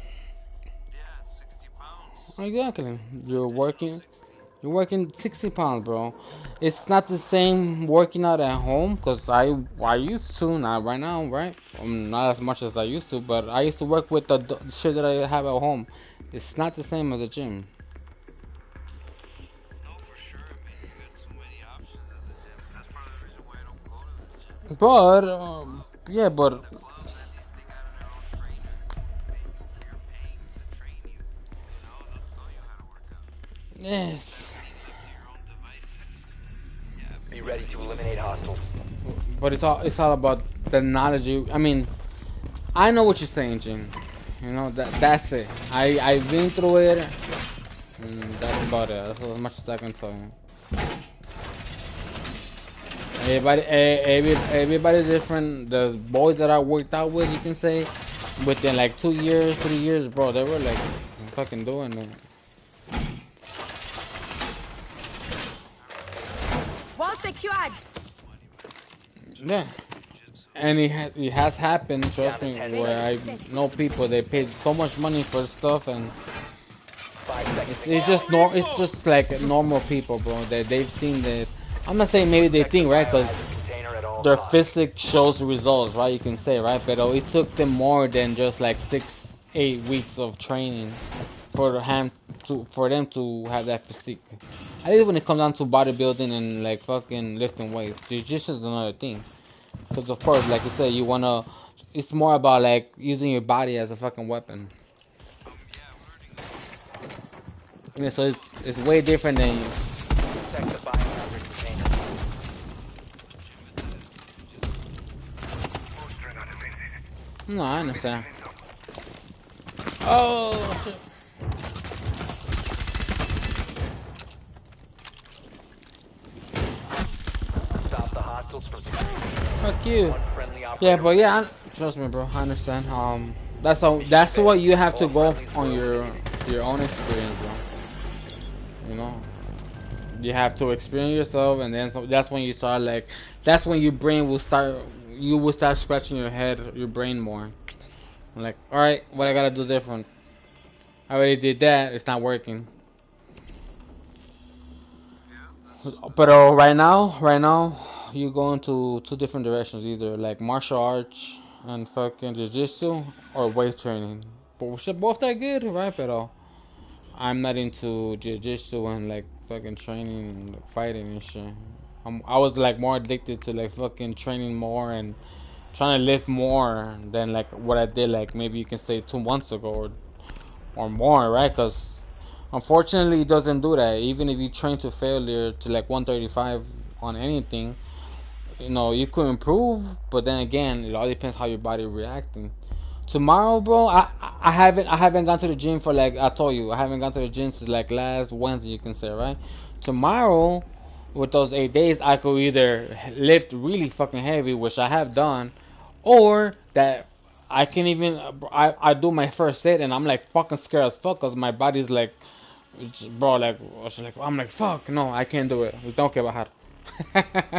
Yeah, it's 60 pounds. Exactly. You're Additional working. 60. You're working 60 pounds, bro. It's not the same working out at home, because I used to, not right now, right? Not as much as I used to, but I used to work with the shit that I have at home. It's not the same as a gym. No, for sure. I mean, you got too many options at the gym. That's part of the reason why I don't go to the gym. But yeah, The but clubs, at least they got their own trainer. You're paying to train you. They'll tell you how to work out. Instead yes, of being left to your own devices. Yeah, Be ready to eliminate hostiles. but it's all about the knowledge. I mean, I know what you're saying, Jim. That's it. I've been through it. That's about it. That's as much as I can tell you. Everybody's different. The boys that I worked out with, you can say, within like 2 years, 3 years, bro, they were like fucking doing it. Wall secured. Yeah, and it has happened. Trust me, where I know people they paid so much money for stuff, and 5 seconds to it's go. just it's just like normal people, bro. They think that, I'm not saying maybe they Protect the think, right, because biohazard container at all their costs. physics shows results, right? You can say, right? But it took them more than just like 6, 8 weeks of training for them to have that physique. At least when it comes down to bodybuilding and like fucking lifting weights, jiu-jitsu is another thing. Because of course, like you said, it's more about like using your body as a fucking weapon. yeah, I'm learning more. Yeah, so it's way different than you. Protect the biohazard container. Bolstering our defenses. No, I understand. Oh, shit. Stop the hostiles from securing Fuck you. one friendly Yeah, operator. but yeah, trust me, bro. I understand. That's what you have to go on your own experience, bro. You know, you have to experience yourself, and then that's when you start like, that's when your brain will start. You will start scratching your head, your brain more. Like, all right, what I gotta do different? I already did that. It's not working. But right now, you go into two different directions. Either like martial arts and fucking jiu-jitsu, or weight training. Both are good, right? But I'm not into jiu-jitsu and like fucking training and like, fighting and shit. I was like more addicted to like fucking training more and trying to lift more than like what I did like maybe you can say 2 months ago or more, right? Because unfortunately, it doesn't do that. Even if you train to failure to like 135 on anything, you could improve. But then again, it all depends how your body reacting. Tomorrow, bro, I haven't gone to the gym for like I told you I haven't gone to the gym since like last Wednesday. You can say, right? Tomorrow, with those 8 days, I could either lift really fucking heavy, which I have done, or that I can even I do my first set and I'm like fucking scared as fuck because my body's like, bro, like I'm like fuck no, I can't do it. Don't care about how. Yeah, you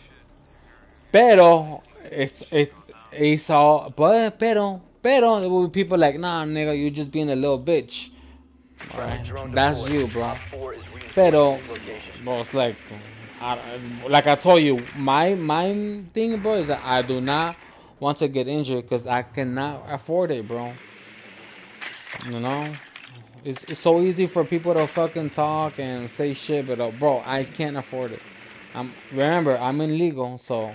should. Pero it's all pero there will be people like, nah, nigga, you just being a little bitch. Friendly drone That's deployed. you, bro. Op 4 is reinforcing Pero, its location. bro, it's like, like I told you, my thing, bro, is that I do not want to get injured because I cannot afford it, bro. You know, it's so easy for people to fucking talk and say shit, but bro, I can't afford it. Remember, I'm illegal, so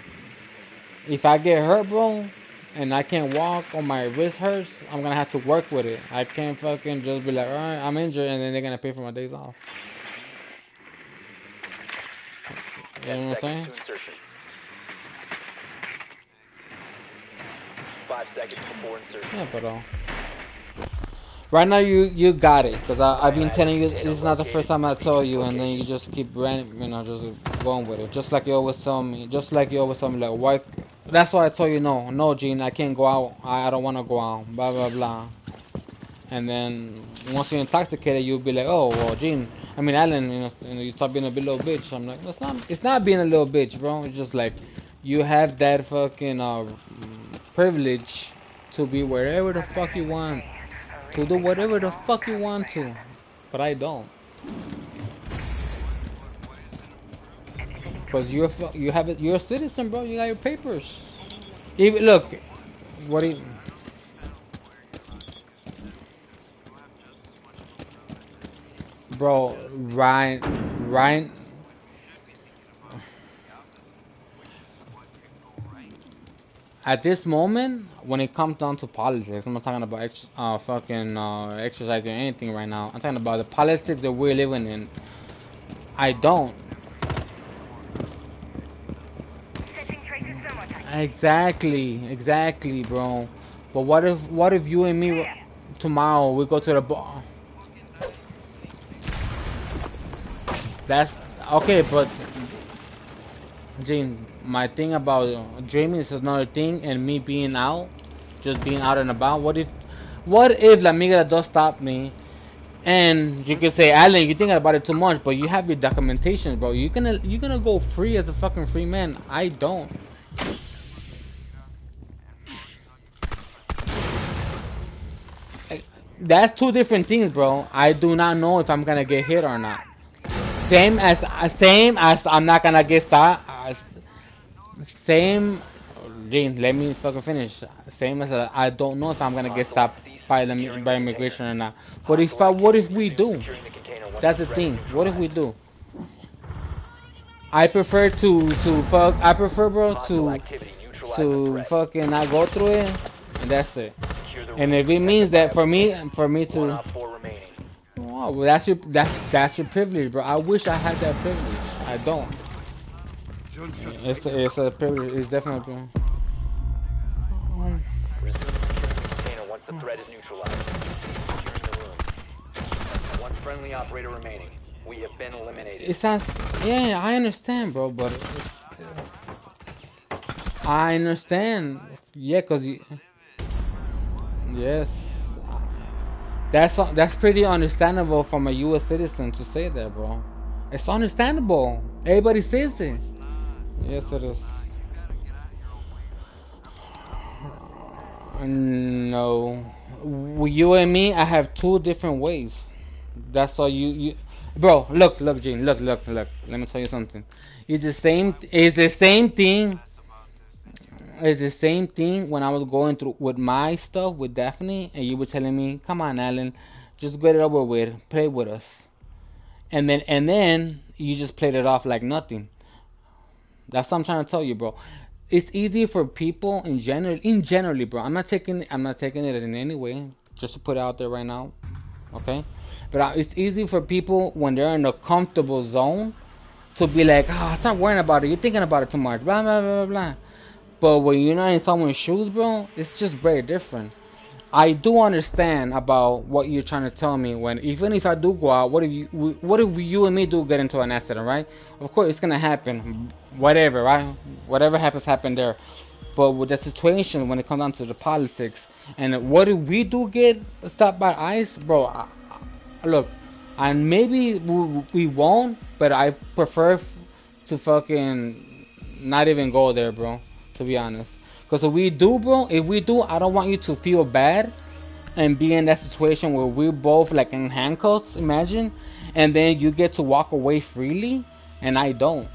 if I get hurt, bro, and I can't walk or my wrist hurts, I'm gonna have to work with it. I can't fucking just be like, alright, I'm injured, and then they're gonna pay for my days off. You know 10 what I'm seconds saying? to insertion. 5 seconds before insertion. Yeah, but right now you got it, cause I've been telling you this is not the first time I told you, and then you just keep running, just going with it, just like you always tell me, like why? That's why I told you no, Gene, I can't go out, I don't want to go out, blah blah blah, and then once you're intoxicated, you'll be like, oh well, Gene, I mean Alan, you stop being a little bitch. I'm like, it's not being a little bitch, bro. It's just like you have that fucking privilege to be wherever the fuck you want. To do whatever the fuck you want to, but I don't. Cause you're a citizen, bro. You got your papers. Even look, what do you? Bro, Ryan. At this moment, when it comes down to politics, I'm not talking about exercising or anything right now. I'm talking about the politics that we're living in. I don't. Exactly, bro. But what if you and me tomorrow we go to the bar? That's okay, but Gene, my thing about dreaming is another thing, and me being out, just being out and about. What if La Migra does stop me, and you can say, Alan, you're thinking about it too much, but you have your documentation, bro. You're gonna go free as a fucking free man. I don't. That's two different things, bro. I do not know if I'm gonna get hit or not. Same as I'm not gonna get stopped. Same, Gene, let me fucking finish. Same as I don't know if I'm gonna get stopped by immigration or not. But what if we do? That's the thing. What if we do? I prefer bro, to fucking not go through it, and that's it. And if it means that for me to, oh, well, that's your privilege, bro. I wish I had that privilege. I don't. It's a privilege. It's definitely. Resume securing the container once the threat is neutralized. Securing the room. One friendly operator remaining. We have been eliminated. It sounds. Yeah, I understand, bro. But I understand. Yeah, cause you. Yes. That's pretty understandable from a U.S. citizen to say that, bro. It's understandable. Everybody says it. Yes, it is. No. You and me, I have two different ways. That's all you bro, look, Gene, look. Let me tell you something. It's the same thing. It's the same thing when I was going through with my stuff with Daphne, and you were telling me, come on, Alan, just get it over with, play with us. And then you just played it off like nothing. That's what I'm trying to tell you, bro. It's easy for people in generally, bro. I'm not taking it in any way, just to put it out there right now, okay? But it's easy for people when they're in a comfortable zone to be like, stop worrying about it. You're thinking about it too much, blah blah blah blah. But when you're not in someone's shoes, bro, it's just very different. I do understand about what you're trying to tell me. When even if I do go out, what if you and me do get into an accident, right? Of course it's gonna happen, whatever, right? Whatever happen there. But with the situation when it comes down to the politics, and what if we do get stopped by ICE, bro? Look, and maybe we won't, but I prefer to fucking not even go there, bro. to be honest. Because if we do, bro, I don't want you to feel bad and be in that situation where we're both like in handcuffs, imagine, and then you get to walk away freely, and I don't.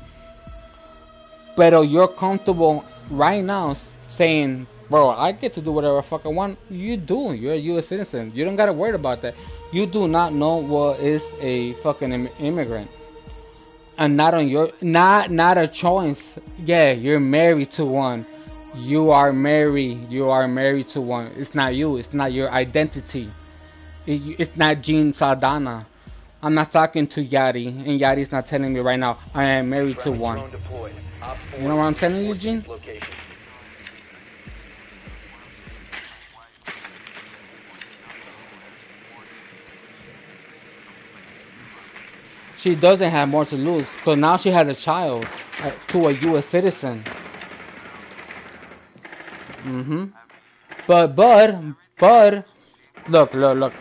But you're comfortable right now saying, bro, I get to do whatever the fuck I want. You do. You're a U.S. citizen. You don't gotta worry about that. You do not know what is a fucking immigrant, and not on your not a choice. Yeah, you're married to one. You are married. You are married to one. It's not you. It's not your identity. It's not Gene Saldana. I'm not talking to Yari, and Yari's not telling me right now I am married to Friendly one. drone deployed. Op 4 You know what I'm telling you, reports Gene? its location. She doesn't have more to lose because now she has a child to a U.S. citizen. But look,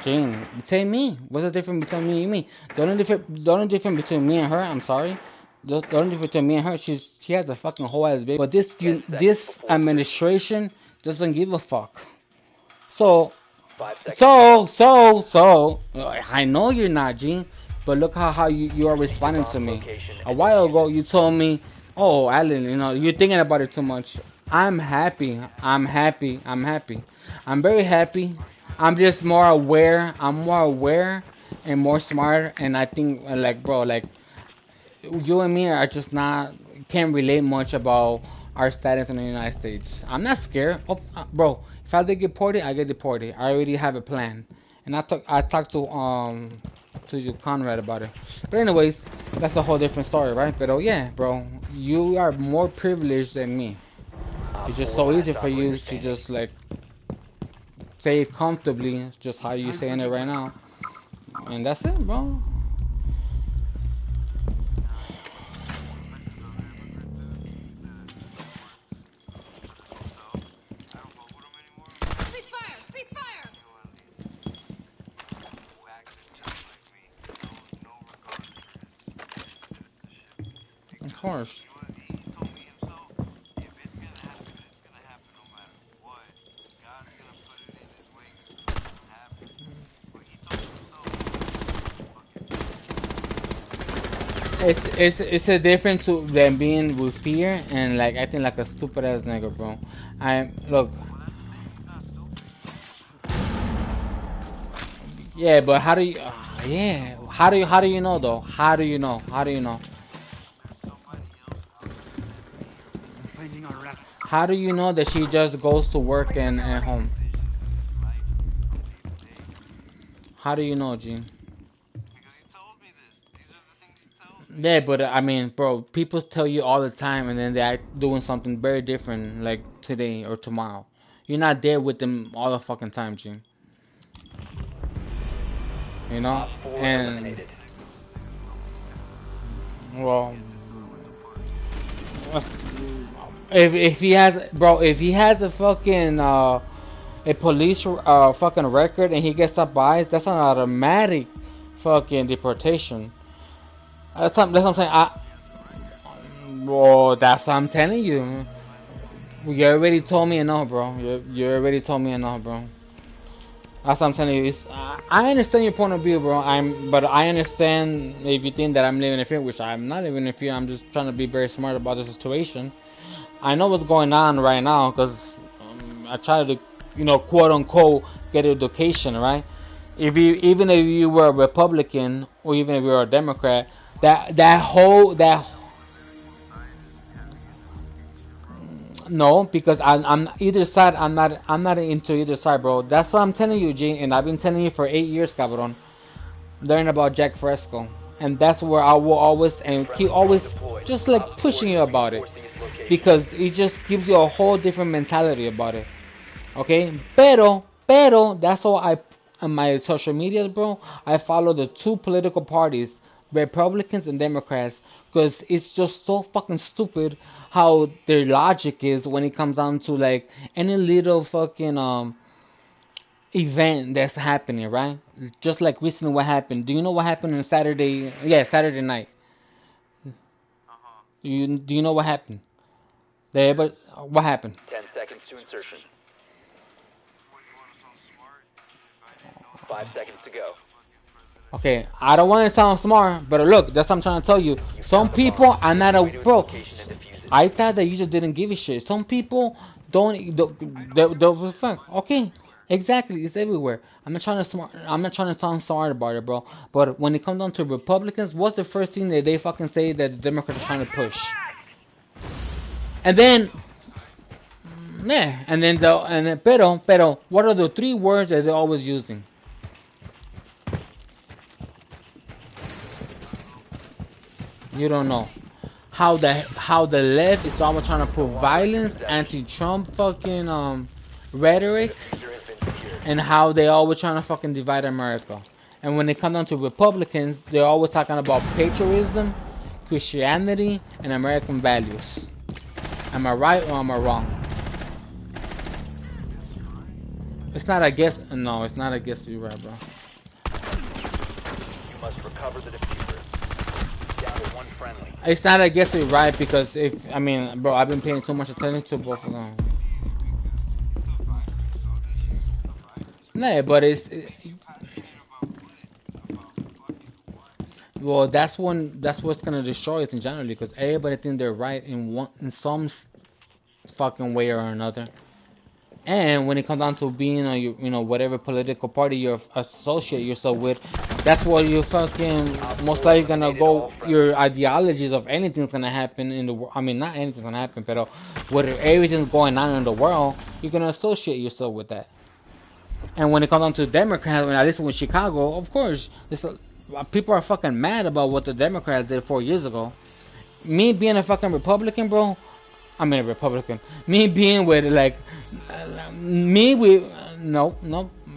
Gene, between me, what's the difference between me and me? The only difference between me and her, I'm sorry. The only difference between me and her, she has a fucking whole ass baby. But this administration doesn't give a fuck. So 5 seconds. I know you're not, Gene, but look how you are responding to me. Location A while ago, you told me, oh, Alan, you're thinking about it too much. I'm happy. I'm happy. I'm happy. I'm very happy. I'm just more aware. I'm more aware and more smart. And I think, like, bro, like, you and me are just not, can't relate much about our status in the United States. I'm not scared. Bro, if I get deported, I get deported. I already have a plan. And I talked to you, Conrad, about it. But anyways, that's a whole different story, right? But oh yeah, bro, you are more privileged than me. It's just so easy for you to just like say it comfortably, just how you saying it right now, and that's it, bro. Ceasefire! Ceasefire! Of course. It's a difference than being with fear and like acting like a stupid ass nigga, bro. Look. Yeah, but how do you? Yeah, how do you know though? How do you know? How do you know? Finding our rats. How do you know that she just goes to work and home? How do you know, Gene? Yeah, but I mean, bro, people tell you all the time, and then they're doing something very different, like today or tomorrow. You're not there with them all the fucking time, Gene. You know, Op 4 and eliminated. well, if he has, bro, if he has a fucking a police fucking record and he gets up biased, that's an automatic fucking deportation. That's what I'm saying. Bro, that's what I'm telling you. You already told me enough, bro. You already told me enough, bro. That's what I'm telling you. I understand your point of view, bro. But I understand if you think that I'm living in fear, which I'm not living in fear. I'm just trying to be very smart about the situation. I know what's going on right now because I try to, quote unquote, get education, right? Even if you were a Republican or even if you were a Democrat, no, because I'm either side. I'm not into either side, bro. That's what I'm telling you, Gene, and I've been telling you for 8 years, cabron. Learn about Jack Fresco, and that's where I will always and keep always just like pushing you about it, because it just gives you a whole different mentality about it. Okay, pero that's why on my social media, bro, I follow the two political parties, Republicans and Democrats, because it's just so fucking stupid how their logic is when it comes down to like any little fucking event that's happening, right? Just like recently what happened. Do you know what happened on Saturday? Yeah, Saturday night. Do you know what happened? But what happened? 10 seconds to insertion. What, you want to sound smart? If I didn't know 5 seconds to go. Okay, I don't want to sound smart, but look, that's what I'm trying to tell you. You Some found the people bomb. are not a Way to its bro. location and defuse it. I thought that you just didn't give a shit. Some people don't fuck. Okay, exactly. It's everywhere. I'm not trying to sound smart about it, bro. But when it comes down to Republicans, what's the first thing that they fucking say that the Democrats are trying to push? And then, yeah, and then pero, what are the three words that they're always using? You don't know how the left is always trying to put violence, anti-Trump fucking rhetoric, Diffuser has been secured. and how they always trying to fucking divide America. And when it comes down to Republicans, they're always talking about patriotism, Christianity, and American values. Am I right or am I wrong? It's not a guess. No, it's not a guess. You're right, bro. You must recover the diffuser. Down to one friendly. It's not a guess. You're right because I mean, bro, I've been paying too much attention to both of them. No, but well, that's what's gonna destroy us in general because everybody think they're right in some fucking way or another. And when it comes down to being whatever political party you associate yourself with, that's where you fucking most likely gonna go. Your ideologies of anything's gonna happen in the world. I mean, not anything's gonna happen, but with everything's going on in the world, you're gonna associate yourself with that. And when it comes down to Democrats, when I listen with Chicago, of course, people are fucking mad about what the Democrats did 4 years ago. Me being a fucking Republican, bro. I mean, a Republican. Me being with no,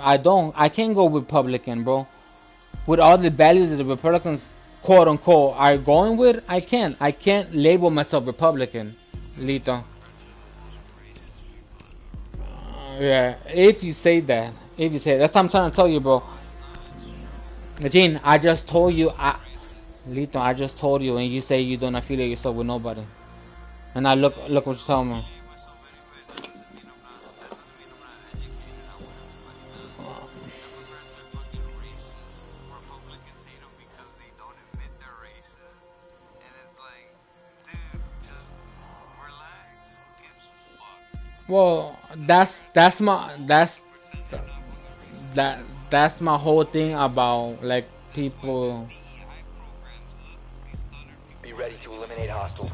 I don't. I can't go Republican, bro. With all the values that the Republicans, quote unquote, are going with, I can't. I can't label myself Republican, Lito. Yeah, if you say that, that's what I'm trying to tell you, bro. Gene, I just told you, Lito, I just told you, and you say you don't affiliate yourself with nobody. And I look what you're telling me. Well, that's my whole thing about like people. Be ready to eliminate hostiles.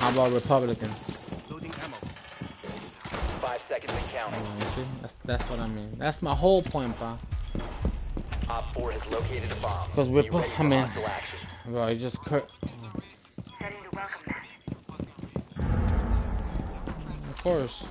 How about Republicans? Loading ammo. 5 seconds and counting. You see, that's what I mean. That's my whole point, bro. Op 4 has located a bomb. Because Be ready for I mean, hostile action. bro, it just Setting the welcome mat. of course.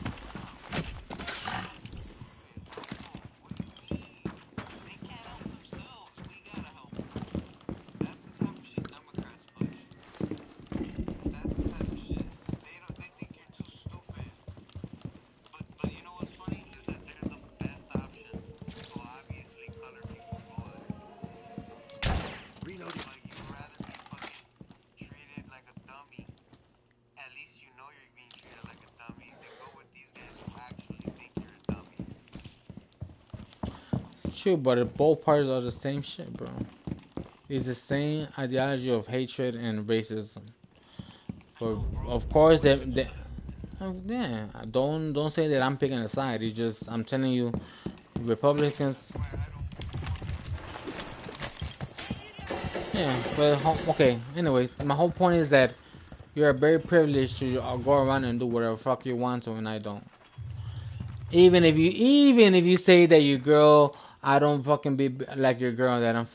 True, but both parties are the same shit, bro. It's the same ideology of hatred and racism. But of course, yeah. Don't say that I'm picking a side. It's just I'm telling you, Republicans. Yeah, but okay. Anyways, my whole point is that you're very privileged to go around and do whatever fuck you want to, and I don't. Even if you say that your girl, I don't fucking be like your girl. That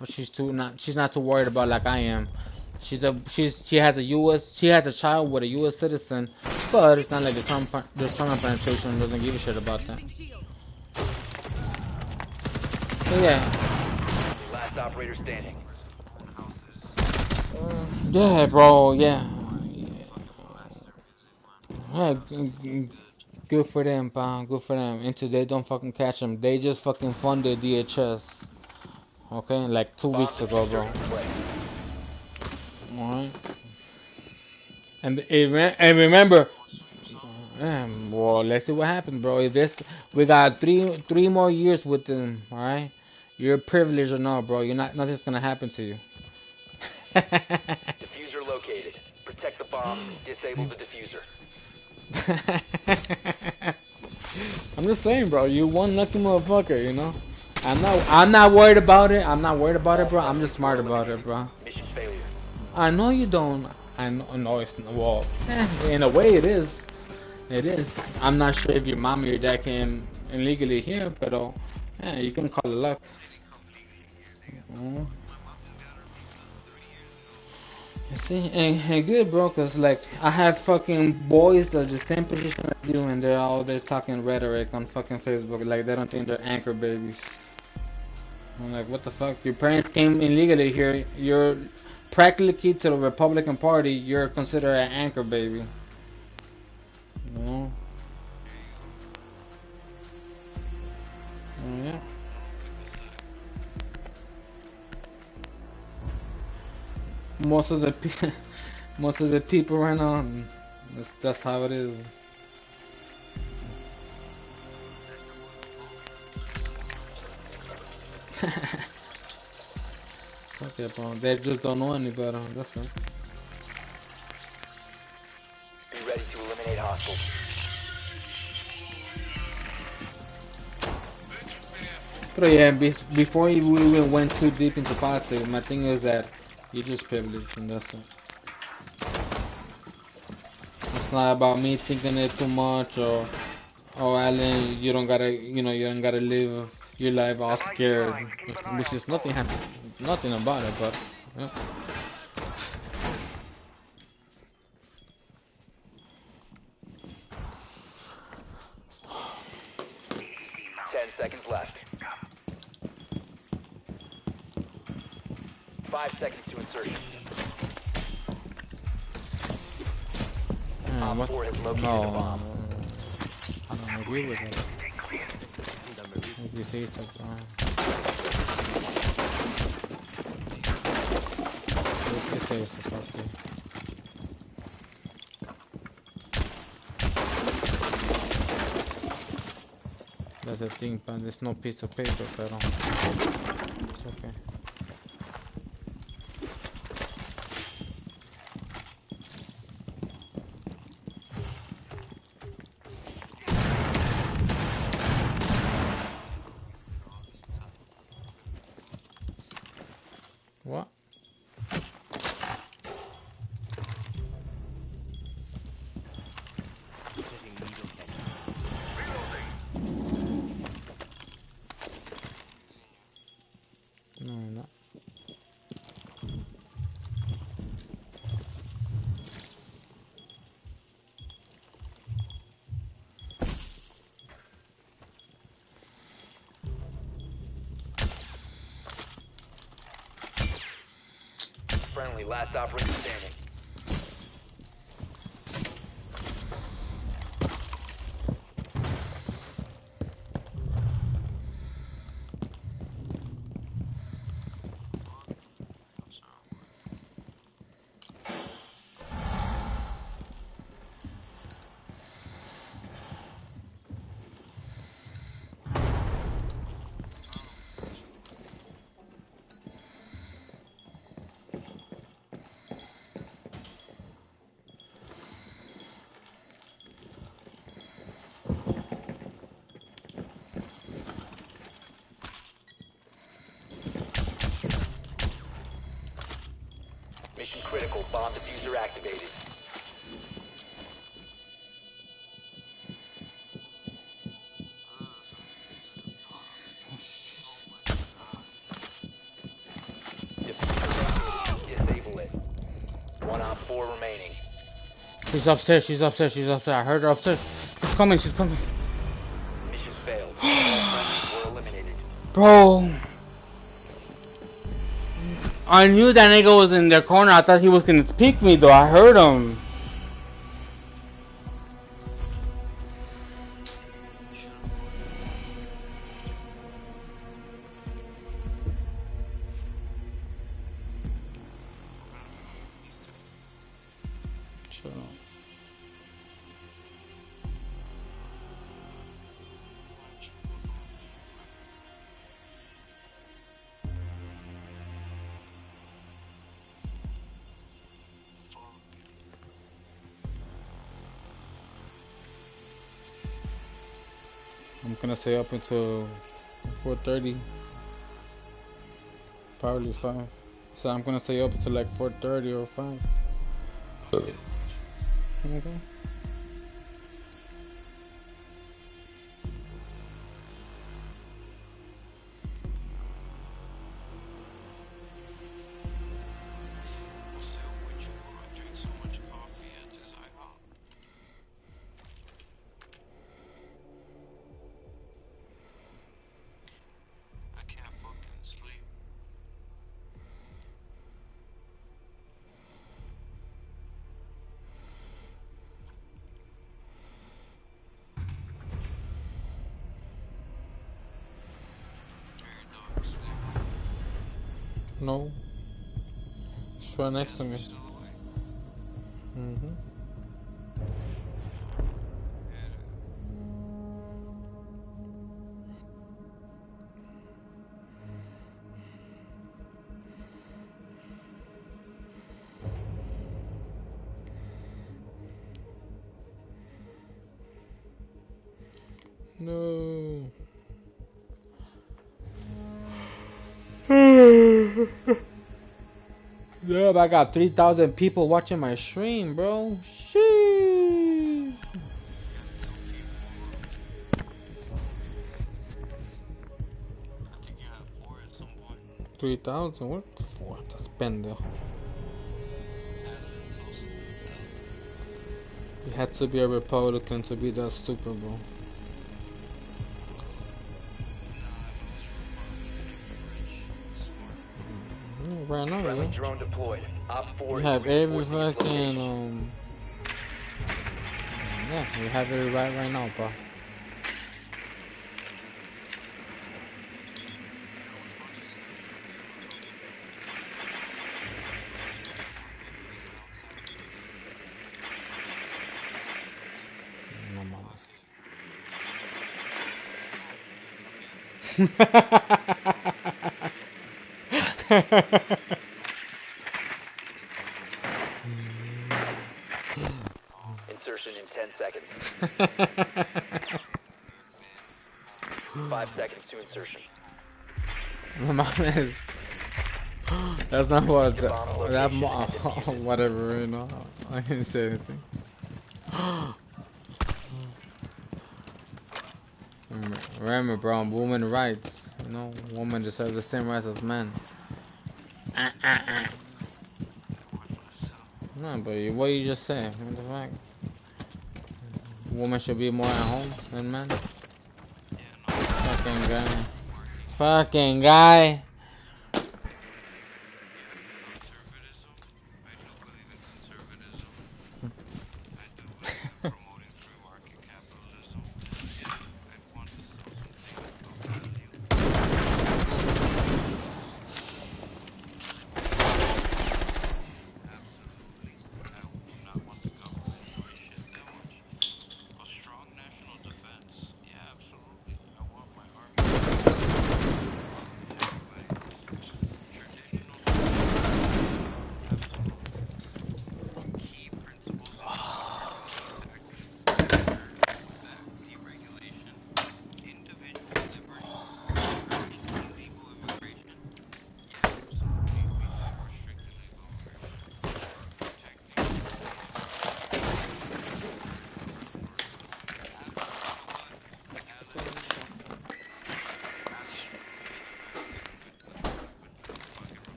she's not too worried about like I am. She has a child with a U.S. citizen, but it's not like the trauma penetration doesn't give a shit about that. So yeah, Last operator standing. yeah, bro, yeah. Yeah, good for them, pal. Good for them. Until they don't fucking catch them, they just fucking funded DHS. Okay, like 2 Bomb weeks ago, bro. diffuser in play. Alright. And remember, well, let's see what happens, bro. If this, we got three more years with them. All right, you're privileged or not, bro. You're not. Nothing's gonna happen to you. Diffuser located. Protect the bomb. Disable the diffuser. I'm just saying, bro. You one lucky motherfucker, you know. I'm not worried about it. I'm not worried about it, bro. I'm just smart about it, bro. Mission failure. I know you don't. I know it's well. In a way, it is. It is. I'm not sure if your mom or your dad came illegally here, but yeah, you can call it luck. You see, and good, bro, cause like I have fucking boys that are the same position as you, and they're all there talking rhetoric on fucking Facebook, like they don't think they're anchor babies. I'm like, what the fuck? Your parents came illegally here. You're practically to the Republican Party. You're considered an anchor baby. You know? Yeah. Most of the people right now, that's how it is. Okay, bro. They just don't know any better. That's it. Be ready to eliminate hostiles. But yeah, before we even went too deep into politics, my thing is that you're just privileged, and that's it. It's not about me thinking it too much, or Alan, you don't gotta live your life all scared, which is nothing about it, but yeah. 10 seconds left. 5 seconds to insertion. Op 4 has located the bomb. I don't agree with it. If you say so, if you say so, okay. That's the thing, but there's no piece of paper, pero it's okay. What? No, no. Friendly, last operator standing. Mission critical. Bomb diffuser activated. Diffuser located. Disable it. One op 4 remaining. She's upstairs, she's upstairs, she's upstairs. I heard her upstairs. She's coming, she's coming. Mission failed. All friendlies were eliminated. Bro. I knew that nigga was in their corner. I thought he was gonna peek me though. I heard him. Shut up. I'm gonna stay up until 4:30. Probably 5. So I'm gonna stay up until like 4:30 or 5. Okay. Still, would you drink so much coffee at this IHOP? I can't fucking sleep. Are your dogs sleeping? No. She's right next to me. Still awake? Mm-hmm. No. Yeah, but I got 3,000 people watching my stream, bro. Sheesh. I think you had 4 at some point. 3,000? What the fuck? That's pendejo. You had to be a Republican to be that stupid, bro. Yeah, right now, Friendly yeah. drone deployed. Op 4 You is have every reinforcing its fucking, location. yeah, you have it right now, bro. No mames. Insertion in 10 seconds. 5 seconds to insertion. No mames. That's not what Bomb that location and defuse it. whatever, you know. I didn't say anything. Remember, bro, women rights. You know, women deserve the same rights as men. No, but what you just said? What the fuck? Women should be more at home than men. Fucking guy. Fucking guy. Conservatism. I do believe in conservatism. I do believe in promoting free market capitalism. Yeah, I'd want to sell something of value. Absolutely. I do not want the government doing shit that much. A strong national defense. Yeah, absolutely. I want my army to protect everybody.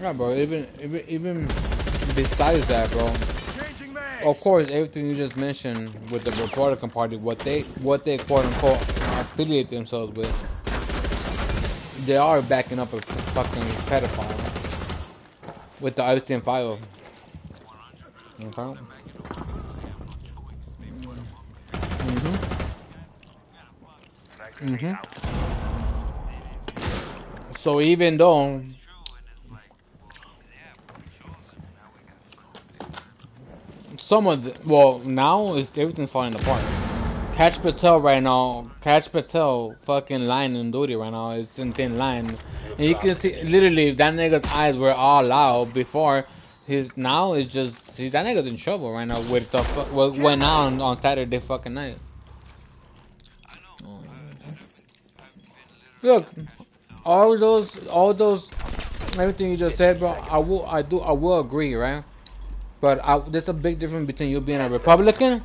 Yeah, bro. Even besides that, bro. Changing mags. Of course, everything you just mentioned with the Republican Party, what they quote unquote affiliate themselves with, they are backing up a fucking pedophile with the Epstein file. Okay. Mhm. So even though some of the, well, now is everything's falling apart. Catch Patel fucking lying in duty right now is in thin line. And you can see literally that nigga's eyes were all out before. His now is just that nigga's in trouble right now with the what went on Saturday fucking night. Look, all those everything you just said, bro. I will agree, right? But there's a big difference between you being a Republican.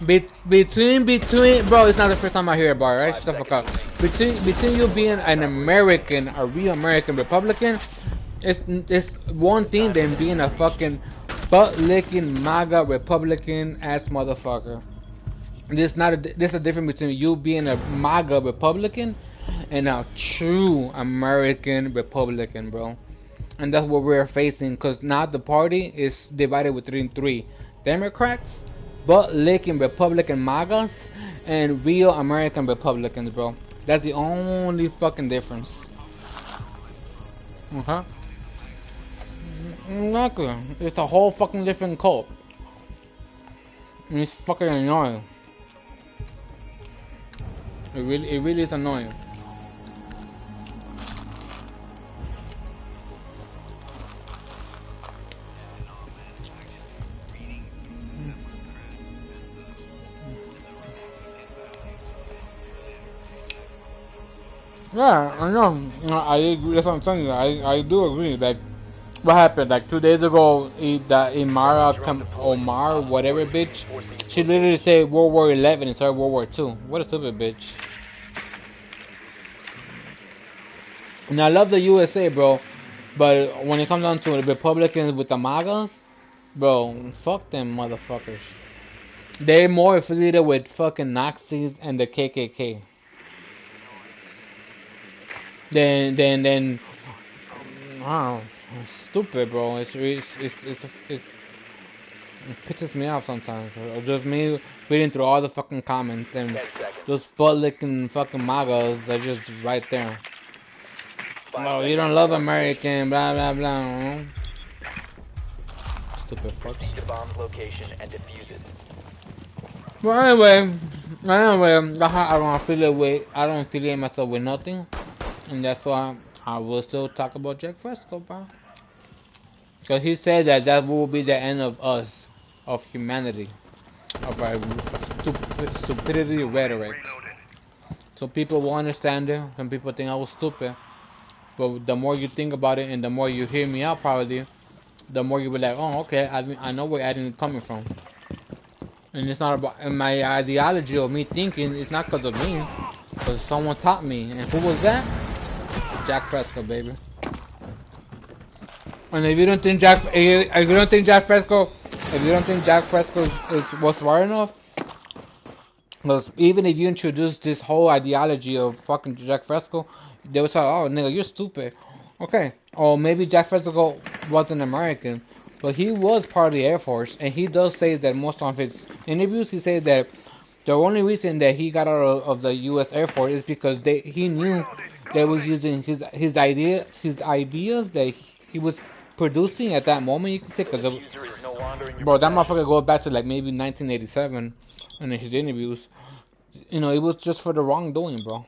Between, bro, it's not the first time I hear about it, right? Shut the fuck up. Between you being an American, a real American Republican, it's one thing than being a fucking butt-licking MAGA Republican ass motherfucker. There's a difference between you being a MAGA Republican and a true American Republican, bro. And that's what we're facing, because now the party is divided between three: Democrats, butt-licking Republican MAGAs, and real American Republicans, bro. That's the only fucking difference. Exactly. It's a whole fucking different cult. And it's fucking annoying. It really is annoying. Yeah, I know. I agree. That's what I'm telling you. I do agree. Like, what happened? Like 2 days ago, Omar, whatever bitch, she literally said World War 11 instead of World War 2. What a stupid bitch. And I love the USA, bro, but when it comes down to the Republicans with the MAGAs, bro, fuck them motherfuckers. They're more affiliated with fucking Nazis and the KKK. Then wow, it's stupid, bro. It pisses me off sometimes. Or just me reading through all the fucking comments and those butt-licking fucking MAGAs are just right there. Oh, you don't love American, blah blah blah. Stupid fucks. The bomb's location and defuse it. Well, anyway, that's how I don't affiliate myself with nothing, and that's why I will still talk about Jack Fresco, bro. Because he said that will be the end of us, of humanity, of our stupidity rhetoric. So people will understand it, and people think I was stupid. But the more you think about it, and the more you hear me out, probably, the more you be like, oh, okay, I know where Adam is coming from. And it's not about my ideology or me thinking. It's not because of me, because someone taught me. And who was that? Jack Fresco, baby. And if you don't think Jack Fresco was smart enough, because even if you introduce this whole ideology of fucking Jack Fresco, they would say, oh, nigga, you're stupid. Okay. Or maybe Jack Fresco wasn't American, but he was part of the Air Force, and he does say that most of his interviews, he said that the only reason that he got out of the U.S. Air Force is because he knew they were using his ideas that he was producing at that moment, you can say, because bro, that motherfucker goes back to like maybe 1987 in his interviews. You know, it was just for the wrongdoing, bro.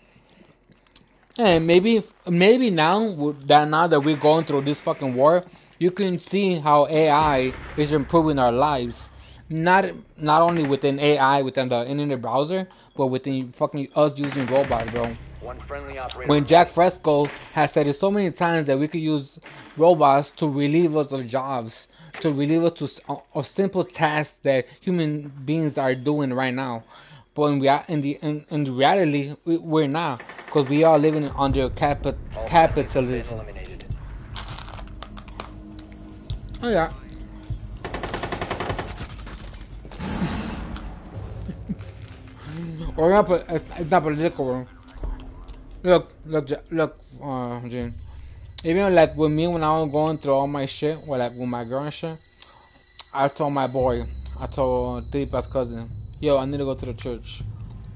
And maybe now that we're going through this fucking war, you can see how AI is improving our lives. Not only within AI, within the internet browser, but within fucking us using robots, bro. One friendly operator. When Jack Fresco has said it so many times that we could use robots to relieve us of jobs, to relieve us of simple tasks that human beings are doing right now. But in reality, we're not, because we are living under capitalism. Oh yeah. We're gonna put. It's not political, bro. Look, Gene. Even like with me when I was going through all my shit, or like with my girl and shit, I told my boy, I told Deepa's cousin, yo, I need to go to the church.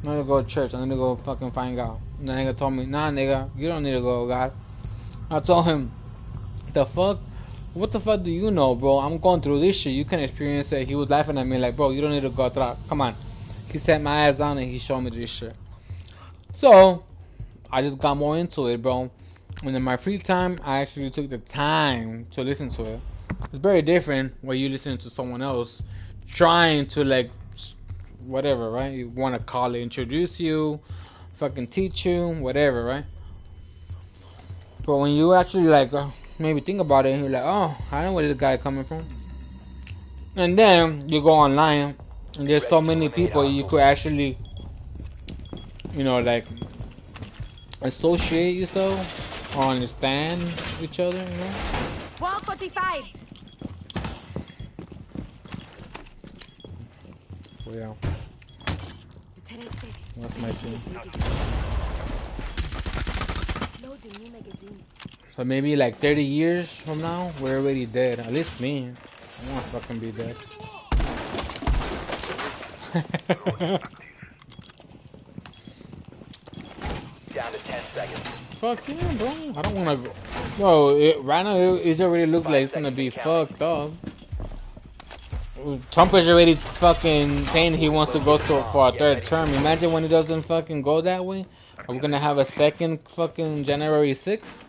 I need to go to church. I need to go fucking find God. And the nigga told me, nah, nigga, you don't need to go, God. I told him, the fuck? What the fuck do you know, bro? I'm going through this shit. You can experience it. He was laughing at me like, bro, you don't need to go through. Come on. He set my ass down and he showed me this shit. So, I just got more into it, bro. And in my free time, I actually took the time to listen to it. It's very different when you listen to someone else trying to, like, whatever, right? You want to call it, introduce you, fucking teach you, whatever, right? But when you actually, like, maybe think about it, and you're like, oh, I know where this guy coming from. And then you go online, and there's so many people you could actually, you know, like, associate yourself or understand each other, you know? Wall fortified. Oh, yeah. The tenant said. That's my team. Loading new magazine. So maybe like 30 years from now, we're already dead. At least me. I wanna fucking be dead. Down to 10 seconds. Fuck yeah, bro. I don't wanna go. Bro, right now it already looks like it's gonna be fucked up. Trump is already fucking saying he wants to go for a third term. Imagine when it doesn't fucking go that way. Are we gonna have a second fucking January 6th?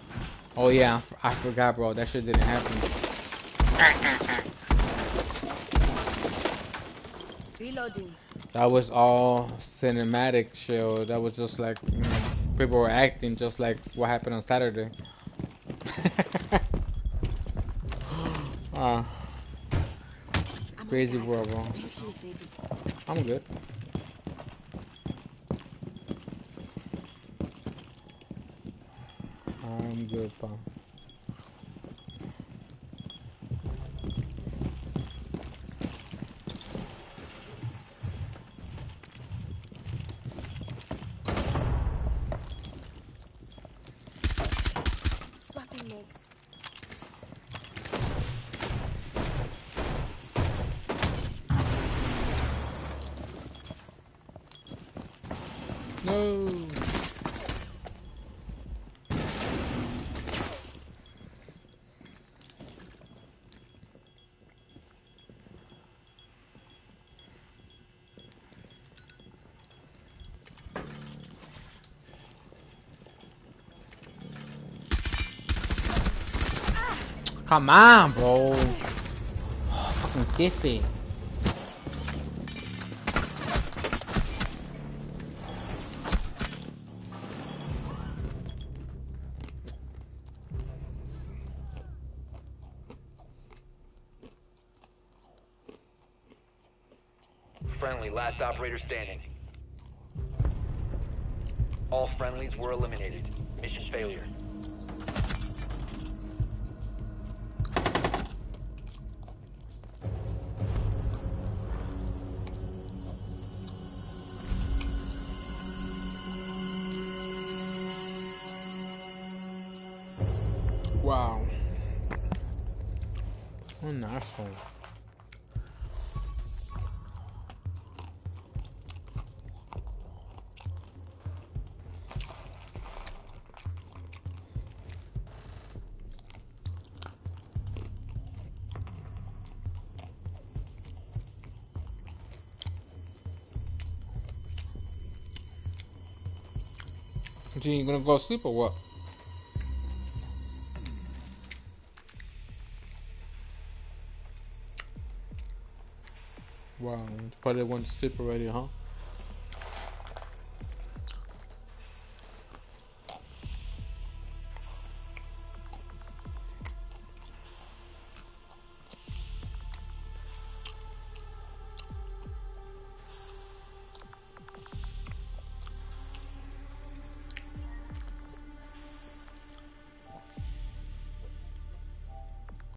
Oh yeah, I forgot, bro. That shit didn't happen. Reloading. That was all cinematic show. That was just like, you know, people were acting just like what happened on Saturday. Crazy world, bro. I'm good. I'm good, pal. Swapping legs. No. Come on, bro. Fucking kiss it. Friendly, last operator standing. All friendlies were eliminated. Mission failure. Wow. What an asshole. Gee, you gonna go sleep or what? Wow, probably went to sleep already, huh?